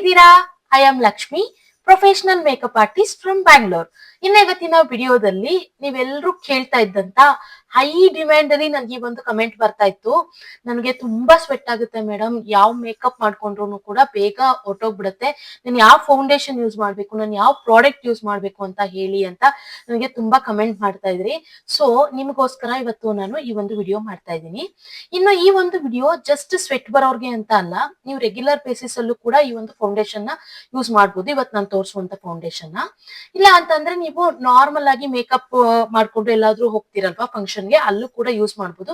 ಹೇಗಿದ್ದೀರಾ? I am Lakshmi, professional makeup artist from Bangalore. ಇವತ್ತಿನ ವಿಡಿಯೋದಲ್ಲಿ ನೀವೆಲ್ಲರೂ ಕೇಳ್ತಾ ಇದ್ದಂತ ಹೈ ಡಿಮ್ಯಾಂಡ್ ಅಲ್ಲಿ ನನಗೆ ಈ ಒಂದು ಕಮೆಂಟ್ ಬರ್ತಾ ಇತ್ತು. ನನಗೆ ತುಂಬಾ ಸ್ವೆಟ್ ಆಗುತ್ತೆ ಮೇಡಮ್, ಯಾವ ಮೇಕಪ್ ಮಾಡ್ಕೊಂಡ್ರು ಕೂಡ ಬೇಗ ಹೊರಟೋಗ್ಬಿಡುತ್ತೆ. ನಾನು ಯಾವ ಫೌಂಡೇಶನ್ ಯೂಸ್ ಮಾಡ್ಬೇಕು, ನಾನು ಯಾವ ಪ್ರಾಡಕ್ಟ್ ಯೂಸ್ ಮಾಡ್ಬೇಕು ಅಂತ ಹೇಳಿ ಅಂತ ನನಗೆ ತುಂಬಾ ಕಮೆಂಟ್ ಮಾಡ್ತಾ ಇದ್ರಿ. ಸೊ ನಿಮಗೋಸ್ಕರ ಇವತ್ತು ನಾನು ಈ ಒಂದು ವಿಡಿಯೋ ಮಾಡ್ತಾ ಇದ್ದೀನಿ. ಇನ್ನು ಈ ಒಂದು ವಿಡಿಯೋ ಜಸ್ಟ್ ಸ್ವೆಟ್ ಬರೋರ್ಗೆ ಅಂತ ಅಲ್ಲ, ನೀವು ರೆಗ್ಯುಲರ್ ಬೇಸಿಸ್ ಅಲ್ಲೂ ಕೂಡ ಈ ಒಂದು ಫೌಂಡೇಶನ್ ನ ಯೂಸ್ ಮಾಡಬಹುದು. ಇವತ್ತು ನಾನು ತೋರಿಸುವಂತ ಫೌಂಡೇಶನ್ ನ ಇಲ್ಲ ಅಂತಂದ್ರೆ ನೀವು ನಾರ್ಮಲ್ ಆಗಿ ಮೇಕಪ್ ಮಾಡ್ಕೊಂಡು ಎಲ್ಲಾದ್ರೂ ಹೋಗ್ತಿರಲ್ವಾ ಫಂಕ್ಷನ್ ಗೆ, ಅಲ್ಲೂ ಕೂಡ ಯೂಸ್ ಮಾಡಬಹುದು.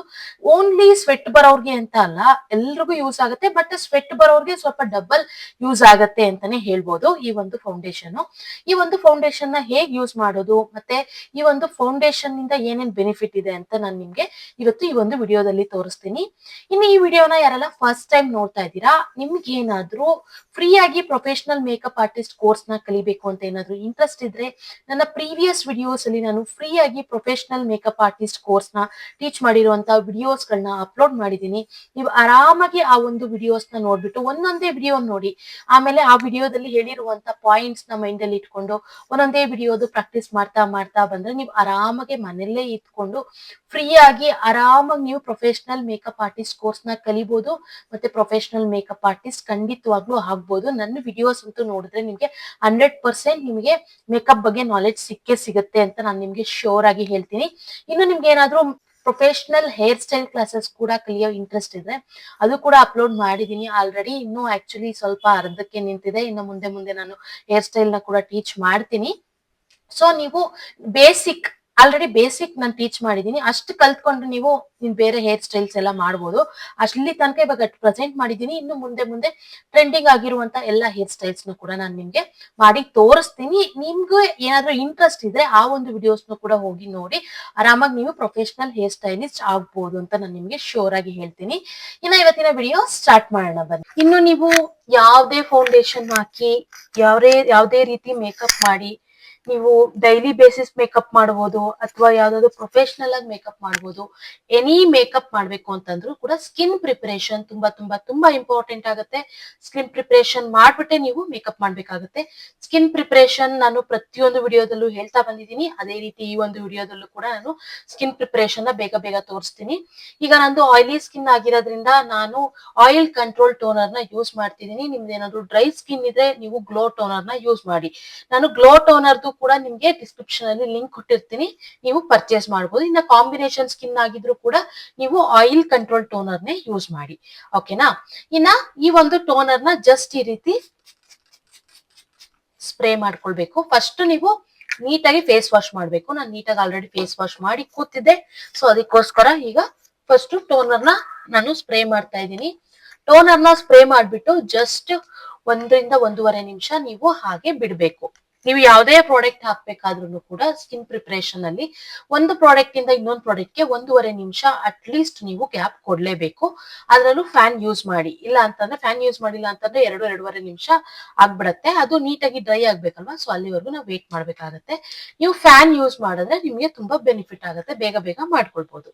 ಓನ್ಲಿ ಸ್ವೆಟ್ ಬರೋರ್ಗೆ ಅಂತ ಅಲ್ಲ, ಎಲ್ರಿಗೂ ಯೂಸ್ ಆಗುತ್ತೆ. ಬಟ್ ಸ್ವೆಟ್ ಬರೋರ್ಗೆ ಸ್ವಲ್ಪ ಡಬಲ್ ಯೂಸ್ ಆಗತ್ತೆ ಅಂತಾನೆ ಹೇಳ್ಬೋದು ಈ ಒಂದು ಫೌಂಡೇಶನ್. ಈ ಒಂದು ಫೌಂಡೇಶನ್ ನ ಹೇಗ್ ಯೂಸ್ ಮಾಡೋದು, ಮತ್ತೆ ಈ ಒಂದು ಫೌಂಡೇಶನ್ ಇಂದ ಏನೇನ್ ಬೆನಿಫಿಟ್ ಇದೆ ಅಂತ ನಾನು ನಿಮ್ಗೆ ಇವತ್ತು ಈ ಒಂದು ವಿಡಿಯೋದಲ್ಲಿ ತೋರಿಸ್ತೀನಿ. ಇನ್ನು ಈ ವಿಡಿಯೋನ ಯಾರೆಲ್ಲ ಫಸ್ಟ್ ಟೈಮ್ ನೋಡ್ತಾ ಇದ್ದೀರಾ, ನಿಮ್ಗೆ ಏನಾದ್ರೂ ಫ್ರೀ ಆಗಿ ಪ್ರೊಫೆಷನಲ್ ಮೇಕಪ್ ಆರ್ಟಿಸ್ಟ್ ಕೋರ್ಸ್ ನ ಕಲಿಬೇಕು ಅಂತ ಏನಾದ್ರು ಇಂಟ್ರೆಸ್ಟ್ ಇದ್ರೆ, ನನ್ನ ಪ್ರೀವಿಯಸ್ ವಿಡಿಯೋಸ್ ಅಲ್ಲಿ ನಾನು ಫ್ರೀ ಆಗಿ ಪ್ರೊಫೆಷನಲ್ ಮೇಕಪ್ ಆರ್ಟಿಸ್ಟ್ ಕೋರ್ಸ್ ನ ಟೀಚ್ ಮಾಡಿರುವಂತ ವಿಡಿಯೋಸ್ ಗಳನ್ನ ಅಪ್ಲೋಡ್ ಮಾಡಿದೀನಿ. ನೀವು ಆರಾಮಾಗಿ ಆ ಒಂದು ವಿಡಿಯೋಸ್ ನ ನೋಡ್ಬಿಟ್ಟು ಒಂದೊಂದೇ ವಿಡಿಯೋ ನೋಡಿ, ಆಮೇಲೆ ಆ ವಿಡಿಯೋದಲ್ಲಿ ಹೇಳಿರುವಂತ ಪಾಯಿಂಟ್ಸ್ ನ ಮೈಂಡ್ ಅಲ್ಲಿ ಇಟ್ಕೊಂಡು ಒಂದೊಂದೇ ವಿಡಿಯೋದು ಪ್ರಾಕ್ಟೀಸ್ ಮಾಡ್ತಾ ಮಾಡ್ತಾ ಬಂದ್ರೆ ನೀವು ಆರಾಮಾಗಿ ಮನೆಯಲ್ಲೇ ಇದ್ಕೊಂಡು ಫ್ರೀ ಆಗಿ ಆರಾಮಾಗಿ ನೀವು ಪ್ರೊಫೆಷನಲ್ ಮೇಕಪ್ ಆರ್ಟಿಸ್ಟ್ ಕೋರ್ಸ್ ನ ಕಲಿಬಹುದು. ಮತ್ತೆ ಪ್ರೊಫೆಷನಲ್ ಮೇಕಪ್ ಆರ್ಟಿಸ್ಟ್ ಖಂಡಿತವಾಗ್ಲೂ ಆಗ್ಬೋದು. ನನ್ನ ವಿಡಿಯೋಸ್ ಅಂತೂ ನೋಡಿದ್ರೆ ನಿಮ್ಗೆ 100% ನಿಮಗೆ ಮೇಕಪ್ ಬಗ್ಗೆ ನಾಲೆಡ್ಜ್ ಸಿಕ್ಕೇ ಸಿಗುತ್ತೆ ಅಂತ ನಾನು ನಿಮ್ಗೆ ಶೋರ್ ಆಗಿ ಹೇಳ್ತೀನಿ. ಇನ್ನು ನಿಮ್ಗೆ ಏನಾದ್ರೂ ಪ್ರೊಫೆಷನಲ್ ಹೇರ್ ಸ್ಟೈಲ್ ಕ್ಲಾಸಸ್ ಕೂಡ ಕಲಿಯೋ ಇಂಟ್ರೆಸ್ಟ್ ಇದ್ರೆ ಅದು ಕೂಡ ಅಪ್ಲೋಡ್ ಮಾಡಿದೀನಿ ಆಲ್ರೆಡಿ. ಇನ್ನು ಆಕ್ಚುಲಿ ಸ್ವಲ್ಪ ಅರ್ಧಕ್ಕೆ ನಿಂತಿದೆ. ಇನ್ನು ಮುಂದೆ ಮುಂದೆ ನಾನು ಹೇರ್ ಸ್ಟೈಲ್ ನ ಕೂಡ ಟೀಚ್ ಮಾಡ್ತೀನಿ. ಸೊ ನೀವು ಆಲ್ರೆಡಿ ಬೇಸಿಕ್ ನಾನು ಟೀಚ್ ಮಾಡಿದೀನಿ, ಅಷ್ಟು ಕಲ್ತ್ಕೊಂಡು ನೀವು ಬೇರೆ ಹೇರ್ ಸ್ಟೈಲ್ಸ್ ಎಲ್ಲ ಮಾಡ್ಬೋದು. ಅಲ್ಲಿ ತನಕ ಇವಾಗ ಪ್ರೆಸೆಂಟ್ ಮಾಡಿದೀನಿ. ಇನ್ನು ಮುಂದೆ ಮುಂದೆ ಟ್ರೆಂಡಿಂಗ್ ಆಗಿರುವಂತ ಎಲ್ಲ ಹೇರ್ ಸ್ಟೈಲ್ಸ್ ನ ಕೂಡ ನಾನು ನಿಮ್ಗೆ ಮಾಡಿ ತೋರಿಸ್ತೀನಿ. ನಿಮ್ಗೆ ಏನಾದ್ರೂ ಇಂಟ್ರೆಸ್ಟ್ ಇದ್ರೆ ಆ ಒಂದು ವಿಡಿಯೋಸ್ ನ ಕೂಡ ಹೋಗಿ ನೋಡಿ ಆರಾಮಾಗಿ ನೀವು ಪ್ರೊಫೆಷನಲ್ ಹೇರ್ ಸ್ಟೈಲಿಸ್ಟ್ ಆಗ್ಬೋದು ಅಂತ ನಾನು ನಿಮ್ಗೆ ಶೋರ್ ಆಗಿ ಹೇಳ್ತೀನಿ. ಇನ್ನು ಇವತ್ತಿನ ವಿಡಿಯೋ ಸ್ಟಾರ್ಟ್ ಮಾಡೋಣ ಬನ್ನಿ. ಇನ್ನು ನೀವು ಯಾವುದೇ ಫೌಂಡೇಶನ್ ಹಾಕಿ ಯಾವುದೇ ರೀತಿ ಮೇಕಪ್ ಮಾಡಿ ನೀವು ಡೈಲಿ ಬೇಸಿಸ್ ಮೇಕಪ್ ಮಾಡಬಹುದು, ಅಥವಾ ಯಾವ್ದಾದ್ರು ಪ್ರೊಫೆಷನಲ್ ಆಗಿ ಮೇಕಪ್ ಮಾಡಬಹುದು. ಎನಿ ಮೇಕಪ್ ಮಾಡ್ಬೇಕು ಅಂತಂದ್ರೂ ಕೂಡ ಸ್ಕಿನ್ ಪ್ರಿಪರೇಷನ್ ತುಂಬಾ ತುಂಬಾ ತುಂಬಾ ಇಂಪಾರ್ಟೆಂಟ್ ಆಗುತ್ತೆ. ಸ್ಕಿನ್ ಪ್ರಿಪರೇಷನ್ ಮಾಡ್ಬಿಟ್ಟೆ ನೀವು ಮೇಕಪ್ ಮಾಡ್ಬೇಕಾಗುತ್ತೆ. ಸ್ಕಿನ್ ಪ್ರಿಪರೇಷನ್ ನಾನು ಪ್ರತಿಯೊಂದು ವಿಡಿಯೋದಲ್ಲೂ ಹೇಳ್ತಾ ಬಂದಿದ್ದೀನಿ. ಅದೇ ರೀತಿ ಈ ಒಂದು ವಿಡಿಯೋದಲ್ಲೂ ಕೂಡ ನಾನು ಸ್ಕಿನ್ ಪ್ರಿಪರೇಷನ್ ನ ಬೇಗ ಬೇಗ ತೋರಿಸ್ತೀನಿ. ಈಗ ನಂದು ಆಯಿಲಿ ಸ್ಕಿನ್ ಆಗಿರೋದ್ರಿಂದ ನಾನು ಆಯಿಲ್ ಕಂಟ್ರೋಲ್ ಟೋನರ್ ನ ಯೂಸ್ ಮಾಡ್ತಿದ್ದೀನಿ. ನಿಮ್ದು ಏನಾದ್ರು ಡ್ರೈ ಸ್ಕಿನ್ ಇದ್ರೆ ನೀವು ಗ್ಲೋ ಟೋನರ್ ನ ಯೂಸ್ ಮಾಡಿ. ನಾನು ಗ್ಲೋ ಟೋನರ್ದು ಕೂಡ ನಿಮ್ಗೆ ಡಿಸ್ಕ್ರಿಪ್ಷನ್ ಅಲ್ಲಿ ಲಿಂಕ್ ಕೊಟ್ಟಿರ್ತೀನಿ, ನೀವು ಪರ್ಚೇಸ್ ಮಾಡಬಹುದು. ಇನ್ನ ಕಾಂಬಿನೇಷನ್ ಸ್ಕಿನ್ ಆಗಿದ್ರು ಕೂಡ ನೀವು ಆಯಿಲ್ ಕಂಟ್ರೋಲ್ ಟೋನರ್ ನೇ ಯೂಸ್ ಮಾಡಿ. ಓಕೆನಾ? ಇನ್ನ ಈ ಒಂದು ಟೋನರ್ ನ ಜಸ್ಟ್ ಈ ರೀತಿ ಸ್ಪ್ರೇ ಮಾಡ್ಕೊಳ್ಬೇಕು. ಫಸ್ಟ್ ನೀವು ನೀಟಾಗಿ ಫೇಸ್ ವಾಶ್ ಮಾಡ್ಬೇಕು. ನಾನು ನೀಟಾಗಿ ಆಲ್ರೆಡಿ ಫೇಸ್ ವಾಶ್ ಮಾಡಿ ಕೂತಿದ್ದೆ, ಸೊ ಅದಕ್ಕೋಸ್ಕರ ಈಗ ಫಸ್ಟ್ ಟೋನರ್ ನ ನಾನು ಸ್ಪ್ರೇ ಮಾಡ್ತಾ ಇದ್ದೀನಿ. ಟೋನರ್ ನ ಸ್ಪ್ರೇ ಮಾಡ್ಬಿಟ್ಟು ಜಸ್ಟ್ 1 ರಿಂದ 1.5 ನಿಮಿಷ ನೀವು ಹಾಗೆ ಬಿಡ್ಬೇಕು. ನೀವು ಯಾವುದೇ ಪ್ರಾಡಕ್ಟ್ ಹಾಕ್ಬೇಕಾದ್ರೂ ಕೂಡ ಸ್ಕಿನ್ ಪ್ರಿಪರೇಷನ್ ಅಲ್ಲಿ ಒಂದು ಪ್ರಾಡಕ್ಟ್ ಇಂದ ಇನ್ನೊಂದು ಪ್ರಾಡಕ್ಟ್ ಗೆ 1.5 ನಿಮಿಷ ಅಟ್ ಲೀಸ್ಟ್ ನೀವು ಗ್ಯಾಪ್ ಕೊಡ್ಲೇಬೇಕು. ಅದ್ರಲ್ಲೂ ಫ್ಯಾನ್ ಯೂಸ್ ಮಾಡಿ. ಇಲ್ಲ ಅಂತಂದ್ರೆ ಫ್ಯಾನ್ ಯೂಸ್ ಮಾಡಿಲ್ಲ ಅಂತಂದ್ರೆ 2-2.5 ನಿಮಿಷ ಆಗ್ಬಿಡತ್ತೆ. ಅದು ನೀಟಾಗಿ ಡ್ರೈ ಆಗ್ಬೇಕಲ್ವಾ, ಸೊ ಅಲ್ಲಿವರೆಗೂ ನಾವು ವೇಟ್ ಮಾಡ್ಬೇಕಾಗತ್ತೆ. ನೀವು ಫ್ಯಾನ್ ಯೂಸ್ ಮಾಡಿದ್ರೆ ನಿಮ್ಗೆ ತುಂಬಾ ಬೆನಿಫಿಟ್ ಆಗುತ್ತೆ, ಬೇಗ ಬೇಗ ಮಾಡ್ಕೊಳ್ಬಹುದು.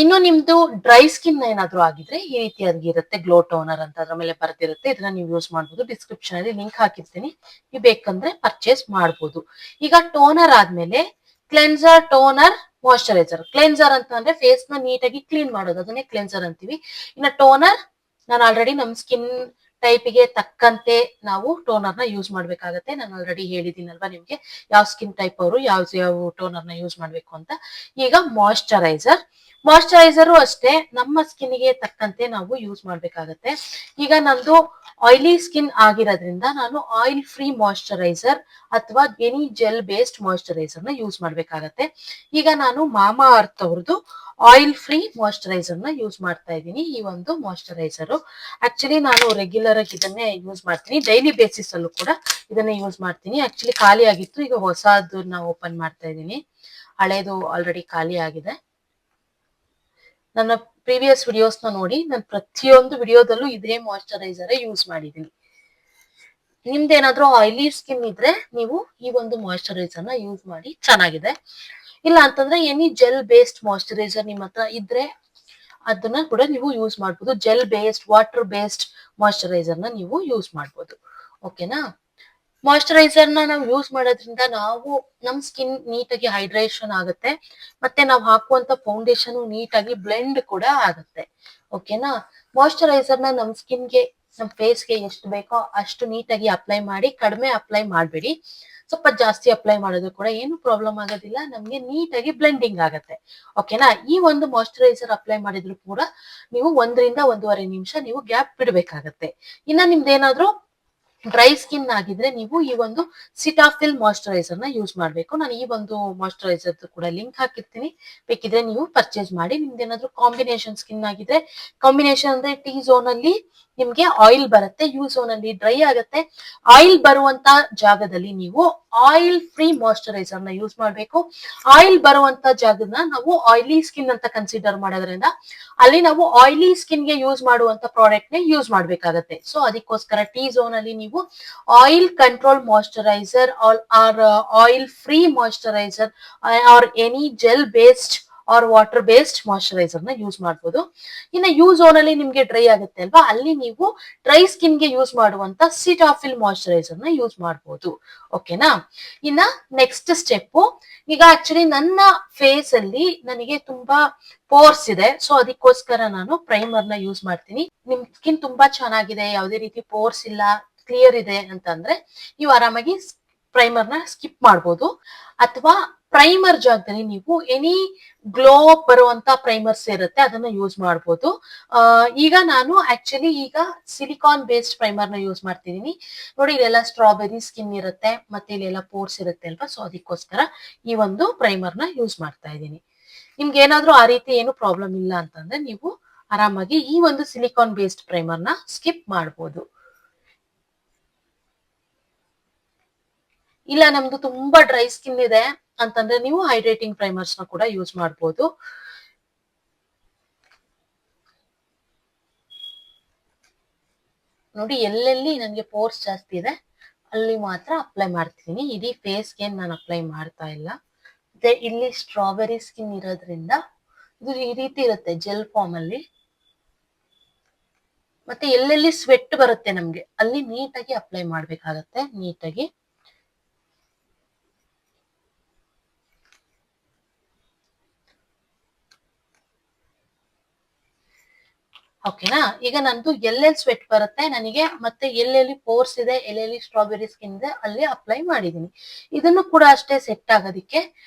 ಇನ್ನು ನಿಮ್ದು ಡ್ರೈ ಸ್ಕಿನ್ ಏನಾದ್ರು ಆಗಿದ್ರೆ ಈ ರೀತಿಯಾಗಿರುತ್ತೆ ಗ್ಲೋ ಟೋನರ್ ಅಂತ ಅದ್ರ ಮೇಲೆ ಬರ್ತಿರುತ್ತೆ. ಇದನ್ನ ನೀವು ಯೂಸ್ ಮಾಡಬಹುದು. ಡಿಸ್ಕ್ರಿಪ್ಷನ್ ಅಲ್ಲಿ ಲಿಂಕ್ ಹಾಕಿರ್ತೀನಿ, ನೀವು ಬೇಕಂದ್ರೆ ಪರ್ಚೇಸ್ ಮಾಡಬಹುದು. ಈಗ ಟೋನರ್ ಆದ್ಮೇಲೆ ಕ್ಲೆನ್ಸರ್, ಟೋನರ್, ಮಾಯಶ್ಚರೈಸರ್. ಕ್ಲೆನ್ಸರ್ ಅಂತ ಅಂದ್ರೆ ಫೇಸ್ ನ ನೀಟಾಗಿ ಕ್ಲೀನ್ ಮಾಡೋದು, ಅದನ್ನೇ ಕ್ಲೆನ್ಸರ್ ಅಂತೀವಿ. ಇನ್ನ ಟೋನರ್, ನಾನು ಆಲ್ರೆಡಿ ನಮ್ ಸ್ಕಿನ್ ಟೈಪ್ ಗೆ ತಕ್ಕಂತೆ ನಾವು ಟೋನರ್ ನ ಯೂಸ್ ಮಾಡ್ಬೇಕಾಗತ್ತೆ. ನಾನು ಆಲ್ರೆಡಿ ಹೇಳಿದೀನಲ್ವಾ ನಿಮ್ಗೆ ಯಾವ ಸ್ಕಿನ್ ಟೈಪ್ ಅವರು ಯಾವ ಟೋನರ್ ನ ಯೂಸ್ ಮಾಡ್ಬೇಕು ಅಂತ. ಈಗ ಮಾಯಶ್ಚರೈಸರ್ ಅಷ್ಟೇ ನಮ್ಮ ಸ್ಕಿನ್ ಗೆ ತಕ್ಕಂತೆ ನಾವು ಯೂಸ್ ಮಾಡ್ಬೇಕಾಗತ್ತೆ. ಈಗ ನಂದು ಆಯಿಲಿ ಸ್ಕಿನ್ ಆಗಿರೋದ್ರಿಂದ ನಾನು ಆಯಿಲ್ ಫ್ರೀ ಮಾಯಶ್ಚರೈಸರ್ ಅಥವಾ ಎನಿ ಜೆಲ್ ಬೇಸ್ಡ್ ಮಾಯಶ್ಚರೈಸರ್ ನ ಯೂಸ್ ಮಾಡ್ಬೇಕಾಗತ್ತೆ. ಈಗ ನಾನು ಮಾಮಾ ಅರ್ತ್ ಅವ್ರದ್ದು ಆಯಿಲ್ ಫ್ರೀ ಮಾಯಶ್ಚರೈಸರ್ ನ ಯೂಸ್ ಮಾಡ್ತಾ ಇದ್ದೀನಿ. ಈ ಒಂದು ಮಾಯಶ್ಚರೈಸರ್ ಆಕ್ಚುಲಿ ನಾನು ರೆಗ್ಯುಲರ್ ಆಗಿ ಇದನ್ನೇ ಯೂಸ್ ಮಾಡ್ತೀನಿ. ಡೈಲಿ ಬೇಸಿಸ್ ಅಲ್ಲೂ ಕೂಡ ಇದನ್ನೇ ಯೂಸ್ ಮಾಡ್ತೀನಿ. ಆಕ್ಚುಲಿ ಖಾಲಿ ಆಗಿತ್ತು, ಈಗ ಹೊಸದನ್ನ ಓಪನ್ ಮಾಡ್ತಾ ಇದ್ದೀನಿ. ಹಳೇದು ಆಲ್ರೆಡಿ ಖಾಲಿ ಆಗಿದೆ. ನನ್ನ ಪ್ರೀವಿಯಸ್ ವಿಡಿಯೋಸ್ ನ ನೋಡಿ, ನಾನು ಪ್ರತಿಯೊಂದು ವಿಡಿಯೋದಲ್ಲೂ ಇದೇ ಮಾಯಶ್ಚರೈಸರ್ ಯೂಸ್ ಮಾಡಿದ್ದೀನಿ. ನಿಮ್ದೇನಾದ್ರೂ ಆಯಿಲಿ ಸ್ಕಿನ್ ಇದ್ರೆ ನೀವು ಈ ಒಂದು ಮಾಯಶ್ಚರೈಸರ್ ನ ಯೂಸ್ ಮಾಡಿ, ಚೆನ್ನಾಗಿದೆ. ಇಲ್ಲ ಅಂತಂದ್ರೆ ಎನಿ ಜೆಲ್ ಬೇಸ್ಡ್ ಮಾಯಶ್ಚರೈಸರ್ ನಿಮ್ಮ ಹತ್ರ ಇದ್ರೆ ಅದನ್ನ ಕೂಡ ನೀವು ಯೂಸ್ ಮಾಡಬಹುದು. Gel based, water based moisturiser ನ ನೀವು ಯೂಸ್ ಮಾಡಬಹುದು. ಓಕೆನಾ. ಮಾಯಿಶ್ಚರೈಸರ್ ನಾವು ಯೂಸ್ ಮಾಡೋದ್ರಿಂದ ನಮ್ ಸ್ಕಿನ್ ನೀಟಾಗಿ ಹೈಡ್ರೇಷನ್ ಆಗುತ್ತೆ, ಮತ್ತೆ ನಾವು ಹಾಕುವಂತ ಫೌಂಡೇಶನ್ ನೀಟಾಗಿ ಬ್ಲೆಂಡ್ ಕೂಡ ಆಗುತ್ತೆ. ಓಕೆನಾ. ಮಾಯಿಶ್ಚರೈಸರ್ ನಮ್ ಸ್ಕಿನ್ಗೆ ನಮ್ ಫೇಸ್ಗೆ ಎಷ್ಟು ಬೇಕೋ ಅಷ್ಟು ನೀಟಾಗಿ ಅಪ್ಲೈ ಮಾಡಿ, ಕಡಿಮೆ ಅಪ್ಲೈ ಮಾಡಬೇಡಿ. ಸ್ವಲ್ಪ ಜಾಸ್ತಿ ಅಪ್ಲೈ ಮಾಡೋದು ಕೂಡ ಏನು ಪ್ರಾಬ್ಲಮ್ ಆಗೋದಿಲ್ಲ, ನಮ್ಗೆ ನೀಟಾಗಿ ಬ್ಲೆಂಡಿಂಗ್ ಆಗುತ್ತೆ. ಓಕೆನಾ. ಈ ಒಂದು ಮಾಯಿಶ್ಚರೈಸರ್ ಅಪ್ಲೈ ಮಾಡಿದ್ರು ಕೂಡ ನೀವು 1 ರಿಂದ 1.5 ನಿಮಿಷ ನೀವು ಗ್ಯಾಪ್ ಬಿಡಬೇಕಾಗತ್ತೆ. ಇನ್ನ ನಿಮ್ದೇನಾದ್ರೂ ಡ್ರೈ ಸ್ಕಿನ್ ಆಗಿದ್ರೆ ನೀವು ಈ ಒಂದು ಸಿಟಾಫಿಲ್ ಮಾಯಿಶ್ಚರೈಸರ್ ನ ಯೂಸ್ ಮಾಡಬೇಕು. ನಾನು ಈ ಒಂದು ಮಾಯಿಶ್ಚರೈಸರ್ ಕೂಡ ಲಿಂಕ್ ಹಾಕಿರ್ತೀನಿ, ಬೇಕಿದ್ರೆ ನೀವು ಪರ್ಚೇಸ್ ಮಾಡಿ. ನಿಮ್ದೇನಾದ್ರೂ ಕಾಂಬಿನೇಷನ್ ಸ್ಕಿನ್ ಆಗಿದ್ರೆ, ಕಾಂಬಿನೇಷನ್ ಅಂದ್ರೆ ಟಿ ಝೋನ್ ಅಲ್ಲಿ ನಿಮ್ಗೆ ಆಯಿಲ್ ಬರುತ್ತೆ, ಯು ಝೋನ್ ಅಲ್ಲಿ ಡ್ರೈ ಆಗುತ್ತೆ. ಆಯಿಲ್ ಬರುವಂತ ಜಾಗದಲ್ಲಿ ನೀವು ಆಯಿಲ್ ಫ್ರೀ ಮಾಯಿಶ್ಚರೈಸರ್ ನ ಯೂಸ್ ಮಾಡಬೇಕು. ಆಯಿಲ್ ಬರುವಂತ ಜಾಗನ ನಾವು ಆಯಿಲಿ ಸ್ಕಿನ್ ಅಂತ ಕನ್ಸಿಡರ್ ಮಾಡೋದ್ರಿಂದ ಅಲ್ಲಿ ನಾವು ಆಯಿಲಿ ಸ್ಕಿನ್ ಗೆ ಯೂಸ್ ಮಾಡುವಂತ ಪ್ರಾಡಕ್ಟ್ ನ ಯೂಸ್ ಮಾಡ್ಬೇಕಾಗತ್ತೆ. ಸೊ ಅದಕ್ಕೋಸ್ಕರ ಟಿ ಝೋನ್ ಅಲ್ಲಿ ನೀವು oil control moisturiser or oil free moisturiser or any gel based or water based moisturiser ನ ಯೂಸ್ ಮಾಡಬಹುದು. ಇನ್ನು ಯು ಝೋನ್ ಅಲ್ಲಿ ನಿಮ್ಗೆ ಡ್ರೈ ಆಗುತ್ತೆ ಅಲ್ವಾ, ಅಲ್ಲಿ ನೀವು ಡ್ರೈ ಸ್ಕಿನ್ ಗೆ ಯೂಸ್ ಮಾಡುವಂತ ಸಿಟಾಫಿಲ್ ಮಾಯಿಶ್ಚರೈಸರ್ ನ ಯೂಸ್ ಮಾಡಬಹುದು. ಓಕೆನಾ. ಇನ್ನ ನೆಕ್ಸ್ಟ್ ಸ್ಟೆಪ್, ಈಗ ಆಕ್ಚುಲಿ ನನ್ನ ಫೇಸ್ ಅಲ್ಲಿ ನನಗೆ ತುಂಬಾ ಪೋರ್ಸ್ ಇದೆ, ಸೊ ಅದಕ್ಕೋಸ್ಕರ ನಾನು ಪ್ರೈಮರ್ ನ ಯೂಸ್ ಮಾಡ್ತೀನಿ. ನಿಮ್ ಸ್ಕಿನ್ ತುಂಬಾ ಚೆನ್ನಾಗಿದೆ, ಯಾವುದೇ ರೀತಿ ಪೋರ್ಸ್ ಇಲ್ಲ, ಕ್ಲಿಯರ್ ಇದೆ ಅಂತಂದ್ರೆ ನೀವು ಆರಾಮಾಗಿ ಪ್ರೈಮರ್ ನ ಸ್ಕಿಪ್ ಮಾಡಬಹುದು. ಅಥವಾ ಪ್ರೈಮರ್ ಜಾಗದಲ್ಲಿ ನೀವು ಎನಿ ಗ್ಲೋ ಬರುವಂತ ಪ್ರೈಮರ್ಸ್ ಇರುತ್ತೆ, ಅದನ್ನ ಯೂಸ್ ಮಾಡಬಹುದು. ಈಗ ನಾನು ಆಕ್ಚುಲಿ ಈಗ ಸಿಲಿಕಾನ್ ಬೇಸ್ಡ್ ಪ್ರೈಮರ್ ನ ಯೂಸ್ ಮಾಡ್ತಿದೀನಿ. ನೋಡಿ, ಇಲ್ಲೆಲ್ಲ ಸ್ಟ್ರಾಬೆರಿ ಸ್ಕಿನ್ ಇರುತ್ತೆ, ಮತ್ತೆ ಇಲ್ಲೆಲ್ಲ ಪೋರ್ಸ್ ಇರುತ್ತೆ ಅಲ್ವಾ, ಸೊ ಅದಕ್ಕೋಸ್ಕರ ಈ ಒಂದು ಪ್ರೈಮರ್ ನ ಯೂಸ್ ಮಾಡ್ತಾ ಇದ್ದೀನಿ. ನಿಮ್ಗೆ ಏನಾದ್ರೂ ಆ ರೀತಿ ಏನು ಪ್ರಾಬ್ಲಮ್ ಇಲ್ಲ ಅಂತಂದ್ರೆ ನೀವು ಆರಾಮಾಗಿ ಈ ಒಂದು ಸಿಲಿಕಾನ್ ಬೇಸ್ಡ್ ಪ್ರೈಮರ್ ನ ಸ್ಕಿಪ್ ಮಾಡಬಹುದು. ಇಲ್ಲ ನಮ್ದು ತುಂಬಾ ಡ್ರೈ ಸ್ಕಿನ್ ಇದೆ ಅಂತಂದ್ರೆ ನೀವು ಹೈಡ್ರೇಟಿಂಗ್ ಪ್ರೈಮರ್ಸ್ ನ ಕೂಡ ಯೂಸ್ ಮಾಡಬಹುದು. ನೋಡಿ, ಎಲ್ಲೆಲ್ಲಿ ನನಗೆ ಪೋರ್ಸ್ ಜಾಸ್ತಿ ಇದೆ ಅಲ್ಲಿ ಮಾತ್ರ ಅಪ್ಲೈ ಮಾಡ್ತಿದ್ದೀನಿ, ಇಡೀ ಫೇಸ್ಗೆ ನಾನು ಅಪ್ಲೈ ಮಾಡ್ತಾ ಇಲ್ಲ. ಮತ್ತೆ ಇಲ್ಲಿ ಸ್ಟ್ರಾಬೆರಿ ಸ್ಕಿನ್ ಇರೋದ್ರಿಂದ ಇದು ಈ ರೀತಿ ಇರುತ್ತೆ ಜೆಲ್ ಫಾರ್ಮ್ ಅಲ್ಲಿ. ಮತ್ತೆ ಎಲ್ಲೆಲ್ಲಿ ಸ್ವೆಟ್ ಬರುತ್ತೆ ನಮ್ಗೆ ಅಲ್ಲಿ ನೀಟಾಗಿ ಅಪ್ಲೈ ಮಾಡ್ಬೇಕಾಗತ್ತೆ, ನೀಟಾಗಿ. ಓಕೆನಾ. ಈಗ ನಂದು ಎಲ್ಲೆಲ್ಲಿ ಸ್ವೆಟ್ ಬರುತ್ತೆ ನನಗೆ, ಮತ್ತೆ ಎಲ್ಲೆಲ್ಲಿ ಪೋರ್ಸ್ ಇದೆ, ಎಲ್ಲೆಲ್ಲಿ ಸ್ಟ್ರಾಬೆರಿ ಸ್ಕಿನ್ ಇದೆ ಅಲ್ಲಿ ಅಪ್ಲೈ ಮಾಡಿದೀನಿ. ಇದನ್ನು ಕೂಡ ಅಷ್ಟೇ ಸೆಟ್ ಆಗೋದಿಕ್ಕೆ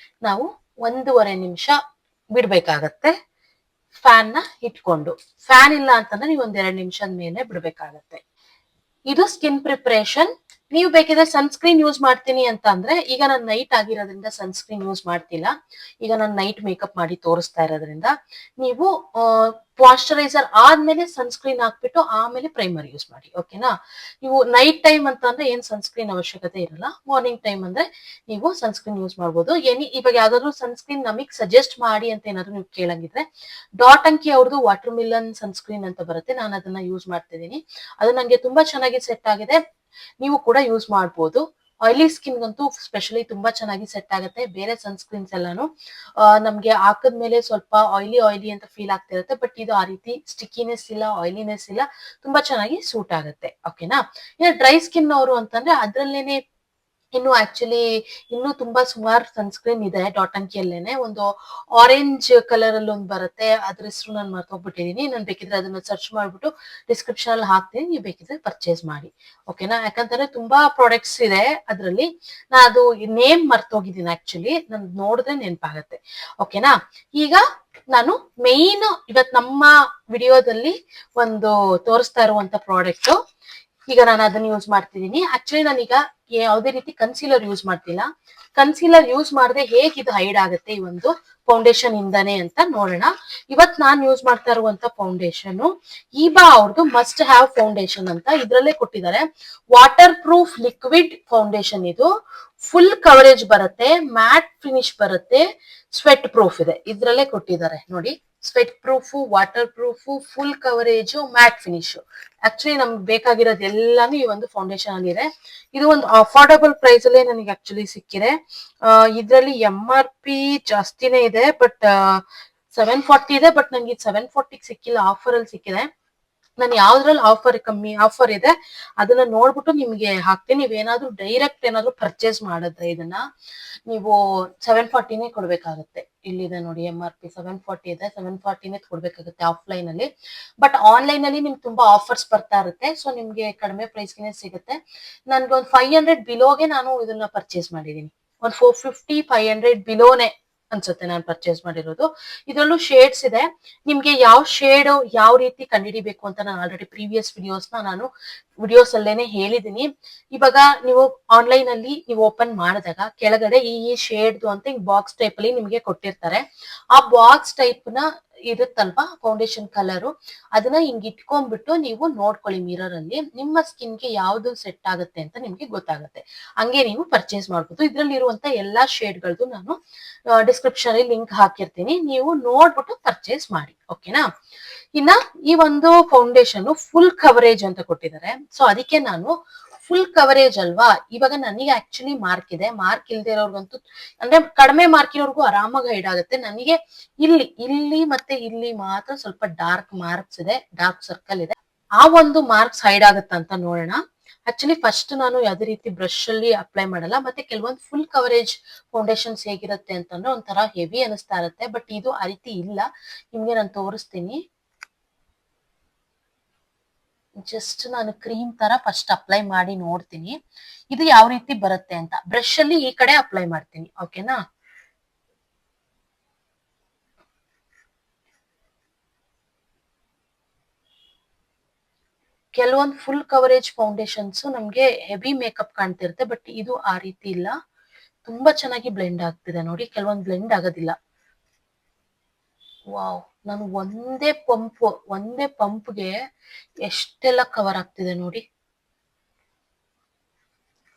ನಾವು 1.5 ನಿಮಿಷ ಬಿಡ್ಬೇಕಾಗತ್ತೆ ಫ್ಯಾನ್ ನ ಇಟ್ಕೊಂಡು. ಫ್ಯಾನ್ ಇಲ್ಲ ಅಂತಂದ್ರೆ ನೀವು 1-2 ನಿಮಿಷದ ಮೇಲೆ ಬಿಡ್ಬೇಕಾಗತ್ತೆ. ಇದು ಸ್ಕಿನ್ ಪ್ರಿಪರೇಷನ್. ನೀವು ಬೇಕಿದ್ರೆ ಸನ್ಸ್ಕ್ರೀನ್ ಯೂಸ್ ಮಾಡ್ತೀನಿ ಅಂತ ಅಂದ್ರೆ, ಈಗ ನಾನು ನೈಟ್ ಆಗಿರೋದ್ರಿಂದ ಸನ್ಸ್ಕ್ರೀನ್ ಯೂಸ್ ಮಾಡ್ತಿಲ್ಲ, ಈಗ ನಾನು ನೈಟ್ ಮೇಕಪ್ ಮಾಡಿ ತೋರಿಸ್ತಾ ಇರೋದ್ರಿಂದ ನೀವು ಮಾಯಿಶ್ಚರೈಸರ್ ಆದ್ಮೇಲೆ ಸನ್ಸ್ಕ್ರೀನ್ ಹಾಕ್ಬಿಟ್ಟು ಆಮೇಲೆ ಪ್ರೈಮರ್ ಯೂಸ್ ಮಾಡಿ. ಓಕೆನಾ. ನೀವು ನೈಟ್ ಟೈಮ್ ಅಂತ ಅಂದ್ರೆ ಏನ್ ಸನ್ಸ್ಕ್ರೀನ್ ಅವಶ್ಯಕತೆ ಇರಲ್ಲ, ಮಾರ್ನಿಂಗ್ ಟೈಮ್ ಅಂದ್ರೆ ನೀವು ಸನ್ಸ್ಕ್ರೀನ್ ಯೂಸ್ ಮಾಡ್ಬೋದು. ಇವಾಗ ಯಾವ್ದಾದ್ರು ಸನ್ಸ್ಕ್ರೀನ್ ನಮಗ್ ಸಜೆಸ್ಟ್ ಮಾಡಿ ಅಂತ ಏನಾದ್ರು ನೀವು ಕೇಳಂಗಿದ್ರೆ, ಡಾಟ್ ಅಂಕಿ ಅವ್ರದ್ದು ವಾಟರ್ ಮಿಲನ್ ಸನ್ಸ್ಕ್ರೀನ್ ಅಂತ ಬರುತ್ತೆ, ನಾನು ಅದನ್ನ ಯೂಸ್ ಮಾಡ್ತಿದ್ದೀನಿ. ಅದು ನಂಗೆ ತುಂಬಾ ಚೆನ್ನಾಗಿ ಸೆಟ್ ಆಗಿದೆ, ನೀವು ಕೂಡ ಯೂಸ್ ಮಾಡಬಹುದು. ಆಯಿಲಿ ಸ್ಕಿನ್ ಗಂತೂ ಸ್ಪೆಷಲಿ ತುಂಬಾ ಚೆನ್ನಾಗಿ ಸೆಟ್ ಆಗುತ್ತೆ. ಬೇರೆ ಸನ್ಸ್ಕ್ರೀನ್ಸ್ ಎಲ್ಲಾನು ನಮ್ಗೆ ಹಾಕದ್ಮೇಲೆ ಸ್ವಲ್ಪ ಆಯಿಲಿ ಅಂತ ಫೀಲ್ ಆಗ್ತಿರುತ್ತೆ, ಬಟ್ ಇದು ಆ ರೀತಿ ಸ್ಟಿಕಿನೆಸ್ ಇಲ್ಲ, ಆಯಿಲಿನೆಸ್ ಇಲ್ಲ, ತುಂಬಾ ಚೆನ್ನಾಗಿ ಸೂಟ್ ಆಗುತ್ತೆ. ಓಕೆನಾ. ಇನ್ನು ಡ್ರೈ ಸ್ಕಿನ್ ಅವರು ಅಂತಂದ್ರೆ ಅದ್ರಲ್ಲೇನೆ ಇನ್ನು ಆಕ್ಚುಲಿ ಇನ್ನು ತುಂಬಾ ಸುಮಾರು ಸನ್ಸ್ಕ್ರೀನ್ ಇದೆ. ಡಾಟ್ ಅಂಕಿಯಲ್ಲೇನೆ ಒಂದು ಆರೆಂಜ್ ಕಲರ್ ಅಲ್ಲಿ ಒಂದು ಬರುತ್ತೆ, ಅದ್ರ ಹೆಸರು ನಾನು ಮರ್ತೋಗ್ಬಿಟ್ಟಿದೀನಿ. ನಾನು ಬೇಕಿದ್ರೆ ಅದನ್ನ ಸರ್ಚ್ ಮಾಡ್ಬಿಟ್ಟು ಡಿಸ್ಕ್ರಿಪ್ಷನ್ ಅಲ್ಲಿ ಹಾಕ್ತೀನಿ, ನೀವು ಬೇಕಿದ್ರೆ ಪರ್ಚೇಸ್ ಮಾಡಿ. ಓಕೆನಾ. ಯಾಕಂತಂದ್ರೆ ತುಂಬಾ ಪ್ರಾಡಕ್ಟ್ಸ್ ಇದೆ ಅದ್ರಲ್ಲಿ, ನಾ ಅದು ನೇಮ್ ಮರ್ತೋಗಿದ್ದೀನಿ ಆಕ್ಚುಲಿ, ನನ್ ನೋಡಿದ್ರೆ ನೆನಪಾಗತ್ತೆ. ಓಕೆನಾ. ಈಗ ನಾನು ಮೇನ್ ಇವತ್ ನಮ್ಮ ವಿಡಿಯೋದಲ್ಲಿ ಒಂದು ತೋರಿಸ್ತಾ ಇರುವಂತ ಪ್ರಾಡಕ್ಟ್, ಈಗ ನಾನು ಅದನ್ನ ಯೂಸ್ ಮಾಡ್ತಿದ್ದೀನಿ. ಆಕ್ಚುಲಿ ನಾನೀಗ ಯಾವುದೇ ರೀತಿ ಕನ್ಸೀಲರ್ ಯೂಸ್ ಮಾಡ್ತಿಲ್ಲ. ಕನ್ಸೀಲರ್ ಯೂಸ್ ಮಾಡದೆ ಹೇಗೆ ಇದು ಹೈಡ್ ಆಗುತ್ತೆ ಈ ಒಂದು ಫೌಂಡೇಶನ್ ಇಂದಾನೆ ಅಂತ ನೋಡೋಣ. ಇವತ್ ನಾನ್ ಯೂಸ್ ಮಾಡ್ತಾ ಇರುವಂತ ಫೌಂಡೇಶನ್ ಈಬಾ ಅವ್ರದ್ದು ಮಸ್ಟ್ ಹ್ಯಾವ್ ಫೌಂಡೇಶನ್ ಅಂತ ಇದ್ರಲ್ಲೇ ಕೊಟ್ಟಿದ್ದಾರೆ. ವಾಟರ್ ಪ್ರೂಫ್ ಲಿಕ್ವಿಡ್ ಫೌಂಡೇಶನ್ ಇದು. ಫುಲ್ ಕವರೇಜ್ ಬರುತ್ತೆ, ಮ್ಯಾಟ್ ಫಿನಿಶ್ ಬರುತ್ತೆ, ಸ್ವೆಟ್ ಪ್ರೂಫ್ ಇದೆ, ಇದ್ರಲ್ಲೇ ಕೊಟ್ಟಿದ್ದಾರೆ ನೋಡಿ. Sweat proof, water proof, full coverage, mat finish. Actually ನಮ್ಗೆ ಬೇಕಾಗಿರೋದು ಎಲ್ಲಾನು ಈ ಒಂದು ಫೌಂಡೇಶನ್ ಅಲ್ಲಿ ಇದೆ. ಇದು ಒಂದು ಅಫೋರ್ಡಬಲ್ ಪ್ರೈಸ್ ಅಲ್ಲೇ ನನಗೆ ಆಕ್ಚುಲಿ ಸಿಕ್ಕಿದೆ. ಇದ್ರಲ್ಲಿ MRP ಜಾಸ್ತಿನೇ ಇದೆ, ಬಟ್ 740 ಇದೆ, ಬಟ್ ನಂಗೆ 740 ಸಿಕ್ಕಿಲ್ಲ, ಆಫರ್ ಅಲ್ಲಿ ಸಿಕ್ಕಿದೆ. ನಾನು ಯಾವ್ದ್ರಲ್ಲಿ ಆಫರ್ ಇದೆ ಅದನ್ನ ನೋಡ್ಬಿಟ್ಟು ನಿಮ್ಗೆ ಹಾಕ್ತೀನಿ. ನೀವೇನಾದ್ರೂ ಡೈರೆಕ್ಟ್ ಏನಾದ್ರು ಪರ್ಚೇಸ್ ಮಾಡಿದ್ರೆ ಇದನ್ನ ನೀವು 740ನೇ ಕೊಡ್ಬೇಕಾಗತ್ತೆ. ಇಲ್ಲಿದೆ ನೋಡಿ MRP 740 ಇದೆ, 740ನೇ ಕೊಡ್ಬೇಕಾಗುತ್ತೆ ಆಫ್ಲೈನ್ ಅಲ್ಲಿ. ಬಟ್ ಆನ್ಲೈನ್ ಅಲ್ಲಿ ನಿಮ್ಗೆ ತುಂಬಾ ಆಫರ್ಸ್ ಬರ್ತಾ ಇರುತ್ತೆ, ಸೊ ನಿಮ್ಗೆ ಕಡಿಮೆ ಪ್ರೈಸ್ಗೆ ಸಿಗುತ್ತೆ. ನನ್ಗೆ ಒಂದು 500 ಬಿಲೋಗೆ ನಾನು ಇದನ್ನ ಪರ್ಚೇಸ್ ಮಾಡಿದೀನಿ. ಒಂದು 450-500 ಬಿಲೋನೆ ಅನ್ಸುತ್ತೆ ನಾನು ಪರ್ಚೇಸ್ ಮಾಡಿರೋದು. ಇದ್ರಲ್ಲೂ ಶೇಡ್ಸ್ ಇದೆ. ನಿಮ್ಗೆ ಯಾವ ಶೇಡ್ ಯಾವ ರೀತಿ ಕಂಡುಹಿಡಿಬೇಕು ಅಂತ ನಾನು ಆಲ್ರೆಡಿ ಪ್ರೀವಿಯಸ್ ವಿಡಿಯೋಸ್ ಅಲ್ಲೇನೆ ಹೇಳಿದೀನಿ. ಇವಾಗ ನೀವು ಆನ್ಲೈನ್ ಅಲ್ಲಿ ನೀವು ಓಪನ್ ಮಾಡಿದಾಗ ಕೆಳಗಡೆ ಈ ಶೇಡ್ದು ಅಂತ ಬಾಕ್ಸ್ ಟೈಪ್ ಅಲ್ಲಿ ನಿಮ್ಗೆ ಕೊಟ್ಟಿರ್ತಾರೆ. ಆ ಬಾಕ್ಸ್ ಟೈಪ್ ನ ಇರುತ್ತಲ್ವಾ ಫೌಂಡೇಶನ್ ಕಲರು, ಅದನ್ನ ಹಿಂಗ್ ಇಟ್ಕೊಂಡ್ಬಿಟ್ಟು ನೀವು ನೋಡ್ಕೊಳ್ಳಿ ಮಿರರ್ ಅಲ್ಲಿ, ನಿಮ್ಮ ಸ್ಕಿನ್ಗೆ ಯಾವ್ದು ಸೆಟ್ ಆಗುತ್ತೆ ಅಂತ ನಿಮ್ಗೆ ಗೊತ್ತಾಗುತ್ತೆ. ಹಂಗೆ ನೀವು ಪರ್ಚೇಸ್ ಮಾಡ್ಬೋದು. ಇದ್ರಲ್ಲಿ ಇರುವಂತ ಎಲ್ಲಾ ಶೇಡ್ಗಳದ್ದು ನಾನು ಡಿಸ್ಕ್ರಿಪ್ಷನ್ ಅಲ್ಲಿ ಲಿಂಕ್ ಹಾಕಿರ್ತೀನಿ, ನೀವು ನೋಡ್ಬಿಟ್ಟು ಪರ್ಚೇಸ್ ಮಾಡಿ. ಓಕೆನಾ? ಇನ್ನ ಈ ಒಂದು ಫೌಂಡೇಶನ್ ಫುಲ್ ಕವರೇಜ್ ಅಂತ ಕೊಟ್ಟಿದ್ದಾರೆ. ಸೊ ಅದಕ್ಕೆ ನಾನು ಫುಲ್ ಕವರೇಜ್ ಅಲ್ವಾ, ಇವಾಗ ನನಗೆ ಆಕ್ಚುಲಿ ಮಾರ್ಕ್ ಇದೆ, ಮಾರ್ಕ್ ಇಲ್ದೇ ಇರೋರ್ಗಂತೂ ಅಂದ್ರೆ ಕಡಿಮೆ ಮಾರ್ಕ್ ಇರೋರ್ಗು ಆರಾಮಾಗಿ ಹೈಡ್ ಆಗುತ್ತೆ. ನನಗೆ ಇಲ್ಲಿ ಮತ್ತೆ ಇಲ್ಲಿ ಮಾತ್ರ ಸ್ವಲ್ಪ ಡಾರ್ಕ್ ಮಾರ್ಕ್ಸ್ ಇದೆ, ಡಾರ್ಕ್ ಸರ್ಕಲ್ ಇದೆ. ಆ ಒಂದು ಮಾರ್ಕ್ಸ್ ಹೈಡ್ ಆಗುತ್ತಾ ಅಂತ ನೋಡೋಣ. ಆಕ್ಚುಲಿ ಫಸ್ಟ್ ನಾನು ಯಾವ್ದೇ ರೀತಿ ಬ್ರಷ್ ಅಲ್ಲಿ ಅಪ್ಲೈ ಮಾಡಲ್ಲ. ಮತ್ತೆ ಕೆಲವೊಂದು ಫುಲ್ ಕವರೇಜ್ ಫೌಂಡೇಶನ್ಸ್ ಹೇಗಿರುತ್ತೆ ಅಂತಂದ್ರೆ ಒಂಥರ ಹೆವಿ ಅನಿಸ್ತಾ ಇರುತ್ತೆ, ಬಟ್ ಇದು ಆ ರೀತಿ ಇಲ್ಲ. ನಿಮ್ಗೆ ನಾನು ತೋರಿಸ್ತೀನಿ. ಜಸ್ಟ್ ನಾನು ಕ್ರೀಮ್ ತರ ಫಸ್ಟ್ ಅಪ್ಲೈ ಮಾಡಿ ನೋಡ್ತೀನಿ ಇದು ಯಾವ ರೀತಿ ಬರುತ್ತೆ ಅಂತ. ಬ್ರಷ್ ಅಲ್ಲಿ ಈ ಕಡೆ ಅಪ್ಲೈ ಮಾಡ್ತೀನಿ. ಓಕೆನಾ? ಕೆಲವೊಂದು ಫುಲ್ ಕವರೇಜ್ ಫೌಂಡೇಶನ್ಸ್ ನಮ್ಗೆ ಹೆವಿ ಮೇಕಪ್ ಕಾಣ್ತಿರುತ್ತೆ, ಬಟ್ ಇದು ಆ ರೀತಿ ಇಲ್ಲ. ತುಂಬಾ ಚೆನ್ನಾಗಿ ಬ್ಲೆಂಡ್ ಆಗ್ತಿದೆ ನೋಡಿ. ಕೆಲವೊಂದು ಬ್ಲೆಂಡ್ ಆಗೋದಿಲ್ಲ. ವಾವ್, ನಾನು ಒಂದೇ ಪಂಪ್ಗೆ ಎಷ್ಟೆಲ್ಲ ಕವರ್ ಆಗ್ತಿದೆ ನೋಡಿ.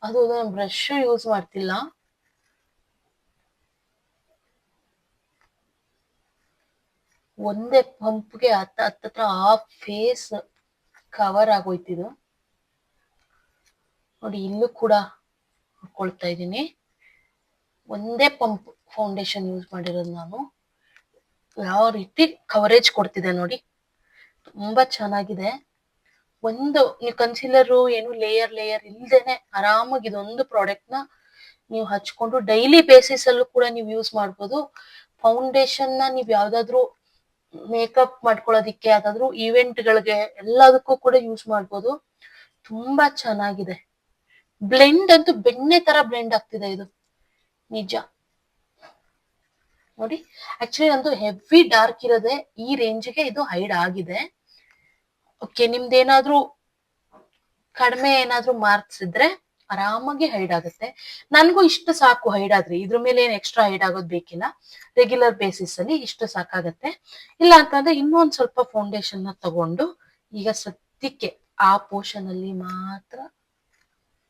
ಅದು ನಾನು ಬ್ರಷ್ ಯೂಸ್ ಮಾಡ್ತಿಲ್ಲ. ಒಂದೇ ಪಂಪ್ಗೆ ಹತ್ತತ್ರ ಹಾಫ್ ಫೇಸ್ ಕವರ್ ಆಗೋಯ್ತಿದು ನೋಡಿ. ಇಲ್ಲೂ ಕೂಡ ಹಾಕೊಳ್ತಾ ಇದ್ದೀನಿ. ಒಂದೇ ಪಂಪ್ ಫೌಂಡೇಶನ್ ಯೂಸ್ ಮಾಡಿರೋದು ನಾನು. ಯಾವ ರೀತಿ ಕವರೇಜ್ ಕೊಡ್ತಿದೆ ನೋಡಿ, ತುಂಬಾ ಚೆನ್ನಾಗಿದೆ. ನೀವು ಕನ್ಸಿಲರ್ ಏನು ಲೇಯರ್ ಇಲ್ದೇನೆ ಆರಾಮಾಗಿ ಇದೊಂದು ಪ್ರಾಡಕ್ಟ್ ನ ನೀವು ಹಚ್ಕೊಂಡು ಡೈಲಿ ಬೇಸಿಸ್ ಅಲ್ಲೂ ಕೂಡ ನೀವು ಯೂಸ್ ಮಾಡ್ಬೋದು. ಫೌಂಡೇಶನ್ ನ ನೀವು ಯಾವ್ದಾದ್ರು ಮೇಕಪ್ ಮಾಡ್ಕೊಳ್ಳೋದಿಕ್ಕೆ, ಯಾವ್ದಾದ್ರು ಇವೆಂಟ್ ಗಳಿಗೆ ಎಲ್ಲದಕ್ಕೂ ಕೂಡ ಯೂಸ್ ಮಾಡ್ಬೋದು. ತುಂಬಾ ಚೆನ್ನಾಗಿದೆ. ಬ್ಲೆಂಡ್ ಅಂತೂ ಬೆಣ್ಣೆ ತರ ಬ್ಲೆಂಡ್ ಆಗ್ತಿದೆ ಇದು, ನಿಜ ನೋಡಿ. ಆಕ್ಚುಲಿ ನಂದು ಹೆವಿ ಡಾರ್ಕ್ ಇರೋದೆ ಈ ರೇಂಜ್ಗೆ ಇದು ಹೈಡ್ ಆಗಿದೆ. ಓಕೆ, ನಿಮ್ದೇನಾದ್ರೂ ಕಡಿಮೆ ಏನಾದ್ರೂ ಮಾರ್ಕ್ಸ್ ಇದ್ರೆ ಆರಾಮಾಗಿ ಹೈಡ್ ಆಗುತ್ತೆ. ನನ್ಗೂ ಇಷ್ಟು ಸಾಕು ಹೈಡ್ ಆದ್ರೆ, ಇದ್ರ ಮೇಲೆ ಏನ್ ಎಕ್ಸ್ಟ್ರಾ ಹೈಡ್ ಆಗೋದ್ ಬೇಕಿಲ್ಲ. ರೆಗ್ಯುಲರ್ ಬೇಸಿಸ್ ಅಲ್ಲಿ ಇಷ್ಟು ಸಾಕಾಗತ್ತೆ. ಇಲ್ಲ ಅಂತಂದ್ರೆ ಇನ್ನೊಂದ್ ಸ್ವಲ್ಪ ಫೌಂಡೇಶನ್ ನ ತಗೊಂಡು ಈಗ ಸದ್ಯಕ್ಕೆ ಆ ಪೋರ್ಷನ್ ಅಲ್ಲಿ ಮಾತ್ರ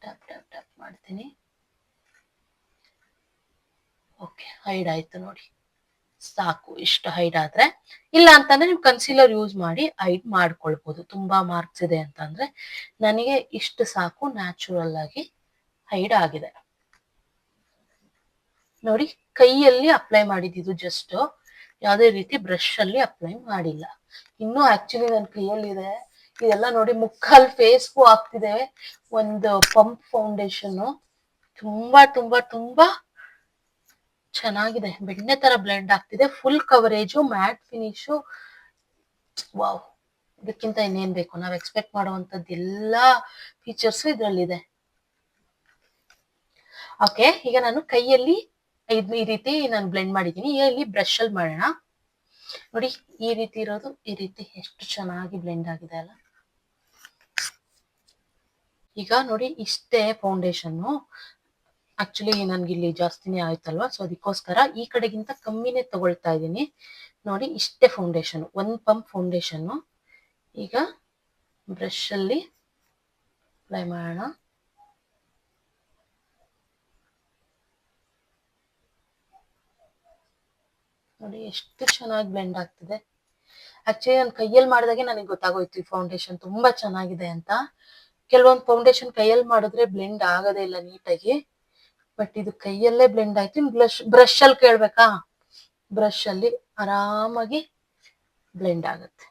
ಟ್ಯಾಪ್ ಟ್ಯಾಪ್ ಟ್ಯಾಪ್ ಮಾಡ್ತೀನಿ. ಓಕೆ, ಹೈಡ್ ಆಯ್ತು ನೋಡಿ, ಸಾಕು ಇಷ್ಟು ಹೈಡ್ ಆದ್ರೆ. ಇಲ್ಲ ಅಂತಂದ್ರೆ ನೀವು ಕನ್ಸೀಲರ್ ಯೂಸ್ ಮಾಡಿ ಹೈಡ್ ಮಾಡ್ಕೊಳ್ಬಹುದು. ತುಂಬಾ ಮಾರ್ಕ್ಸ್ ಇದೆ ಅಂತಂದ್ರೆ ನನಗೆ ಇಷ್ಟು ಸಾಕು, ನ್ಯಾಚುರಲ್ ಆಗಿ ಹೈಡ್ ಆಗಿದೆ ನೋಡಿ. ಕೈಯಲ್ಲಿ ಅಪ್ಲೈ ಮಾಡಿದ್ದು ಜಸ್ಟ್, ಯಾವ್ದೇ ರೀತಿ ಬ್ರಷ್ ಅಲ್ಲಿ ಅಪ್ಲೈ ಮಾಡಿಲ್ಲ. ಇನ್ನು ಆಕ್ಚುಲಿ ನನ್ನ ಕೈಯಲ್ಲಿದೆ ಇದೆಲ್ಲ ನೋಡಿ. ಮುಕ್ಕಲ್ ಫೇಸ್ಗೂ ಆಗ್ತಿದೆ ಒಂದು ಪಂಪ್ ಫೌಂಡೇಶನ್. ತುಂಬಾ ತುಂಬಾ ತುಂಬಾ ಚೆನ್ನಾಗಿದೆ, ಬೆಣ್ಣೆ ತರ ಬ್ಲೆಂಡ್ ಆಗ್ತಿದೆ. Full coverage, mat finish. Wow, ಇದಕ್ಕಿಂತ ಇನ್ನೇನ್ ಬೇಕು? ನಾವ್ ಎಕ್ಸ್ಪೆಕ್ಟ್ ಮಾಡುವಂತದ್ದು ಎಲ್ಲಾ ಫೀಚರ್ಸ್ ಇದ್ರಲ್ಲಿದೆ. ಓಕೆ, ಈಗ ನಾನು ಕೈಯಲ್ಲಿ ಈ ರೀತಿ ನಾನು ಬ್ಲೆಂಡ್ ಮಾಡಿದ್ದೀನಿ. ಈಗ ಇಲ್ಲಿ ಬ್ರಷ್ ಅಲ್ಲಿ ಮಾಡೋಣ ನೋಡಿ. ಈ ರೀತಿ ಇರೋದು ಈ ರೀತಿ ಎಷ್ಟು ಚೆನ್ನಾಗಿ ಬ್ಲೆಂಡ್ ಆಗಿದೆ ಅಲ್ಲ. ಈಗ ನೋಡಿ, ಇಷ್ಟೇ ಫೌಂಡೇಶನ್. ಆಕ್ಚುಲಿ ನನ್ಗೆ ಇಲ್ಲಿ ಜಾಸ್ತಿನೇ ಆಯ್ತಲ್ವಾ, ಸೊ ಅದಕ್ಕೋಸ್ಕರ ಈ ಕಡೆಗಿಂತ ಕಮ್ಮಿನೇ ತಗೊಳ್ತಾ ಇದ್ದೀನಿ ನೋಡಿ. ಇಷ್ಟೇ ಫೌಂಡೇಶನ್, ಒಂದ್ ಪಂಪ್ ಫೌಂಡೇಶನ್. ಈಗ ಬ್ರಷ್ ಅಲ್ಲಿ ಅಪ್ಲೈ ಮಾಡೋಣ ನೋಡಿ, ಎಷ್ಟು ಚೆನ್ನಾಗಿ ಬ್ಲೆಂಡ್ ಆಗ್ತಿದೆ. ಆಕ್ಚುಲಿ ನಾನು ಕೈಯಲ್ಲಿ ಮಾಡಿದಾಗೆ ನನಗೆ ಗೊತ್ತಾಗೋಯ್ತು ಈ ಫೌಂಡೇಶನ್ ತುಂಬಾ ಚೆನ್ನಾಗಿದೆ ಅಂತ. ಕೆಲವೊಂದು ಫೌಂಡೇಶನ್ ಕೈಯಲ್ಲಿ ಮಾಡಿದ್ರೆ ಬ್ಲೆಂಡ್ ಆಗೋದೇ ಇಲ್ಲ ನೀಟಾಗಿ, ಬಟ್ ಇದು ಕೈಯಲ್ಲೇ ಬ್ಲೆಂಡ್ ಆಯ್ತು. ಬ್ರಷ್ ಅಲ್ಲಿ ಕೇಳ್ಬೇಕಾ? ಬ್ರಷ್ ಅಲ್ಲಿ ಆರಾಮಾಗಿ ಬ್ಲೆಂಡ್ ಆಗುತ್ತೆ.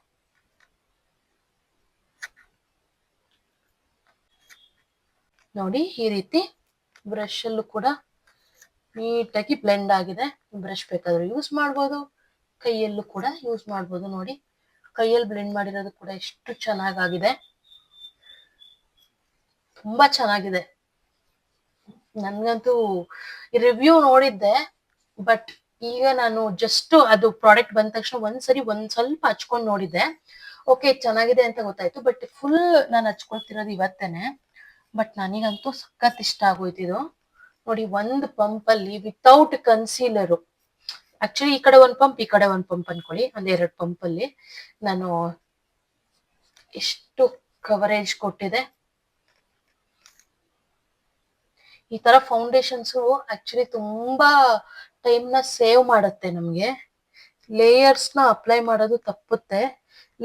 ನೋಡಿ ಈ ರೀತಿ ಬ್ರಷ್ ಅಲ್ಲೂ ಕೂಡ ನೀಟಾಗಿ ಬ್ಲೆಂಡ್ ಆಗಿದೆ. ಬ್ರಷ್ ಬೇಕಾದ್ರೆ ಯೂಸ್ ಮಾಡ್ಬೋದು, ಕೈಯಲ್ಲೂ ಕೂಡ ಯೂಸ್ ಮಾಡ್ಬೋದು. ನೋಡಿ ಕೈಯಲ್ಲಿ ಬ್ಲೆಂಡ್ ಮಾಡಿರೋದು ಕೂಡ ಎಷ್ಟು ಚೆನ್ನಾಗಿದೆ, ತುಂಬಾ ಚೆನ್ನಾಗಿದೆ. ನನ್ಗಂತೂ ರಿವ್ಯೂ ನೋಡಿದ್ದೆ, ಬಟ್ ಈಗ ನಾನು ಜಸ್ಟ್ ಅದು ಪ್ರಾಡಕ್ಟ್ ಬಂದ ತಕ್ಷಣ ಒಂದ್ ಸ್ವಲ್ಪ ಹಚ್ಕೊಂಡ್ ನೋಡಿದ್ದೆ. ಓಕೆ ಚೆನ್ನಾಗಿದೆ ಅಂತ ಗೊತ್ತಾಯ್ತು, ಬಟ್ ಫುಲ್ ನಾನು ಹಚ್ಕೊಳ್ತಿರೋದು ಇವತ್ತೇನೆ. ಬಟ್ ನನಗಂತೂ ಸಖತ್ ಇಷ್ಟ ಆಗೋಯ್ತಿದು. ನೋಡಿ ಒಂದ್ ಪಂಪ್ ಅಲ್ಲಿ ವಿತೌಟ್ ಕನ್ಸೀಲರ್, ಆಕ್ಚುಲಿ ಈ ಕಡೆ ಒಂದ್ ಪಂಪ್ ಈ ಕಡೆ ಒಂದ್ ಪಂಪ್ ಅನ್ಕೊಳ್ಳಿ, ಒಂದ್ 2 ಪಂಪ್ ಅಲ್ಲಿ ನಾನು ಎಷ್ಟು ಕವರೇಜ್ ಕೊಟ್ಟಿದೆ. ಈ ತರ ಫೌಂಡೇಶನ್ಸ್ ಆಕ್ಚುಲಿ ತುಂಬಾ ಟೈಮ್ ನ ಸೇವ್ ಮಾಡುತ್ತೆ ನಮ್ಗೆ. ಲೇಯರ್ಸ್ ನ ಅಪ್ಲೈ ಮಾಡೋದು ತಪ್ಪುತ್ತೆ.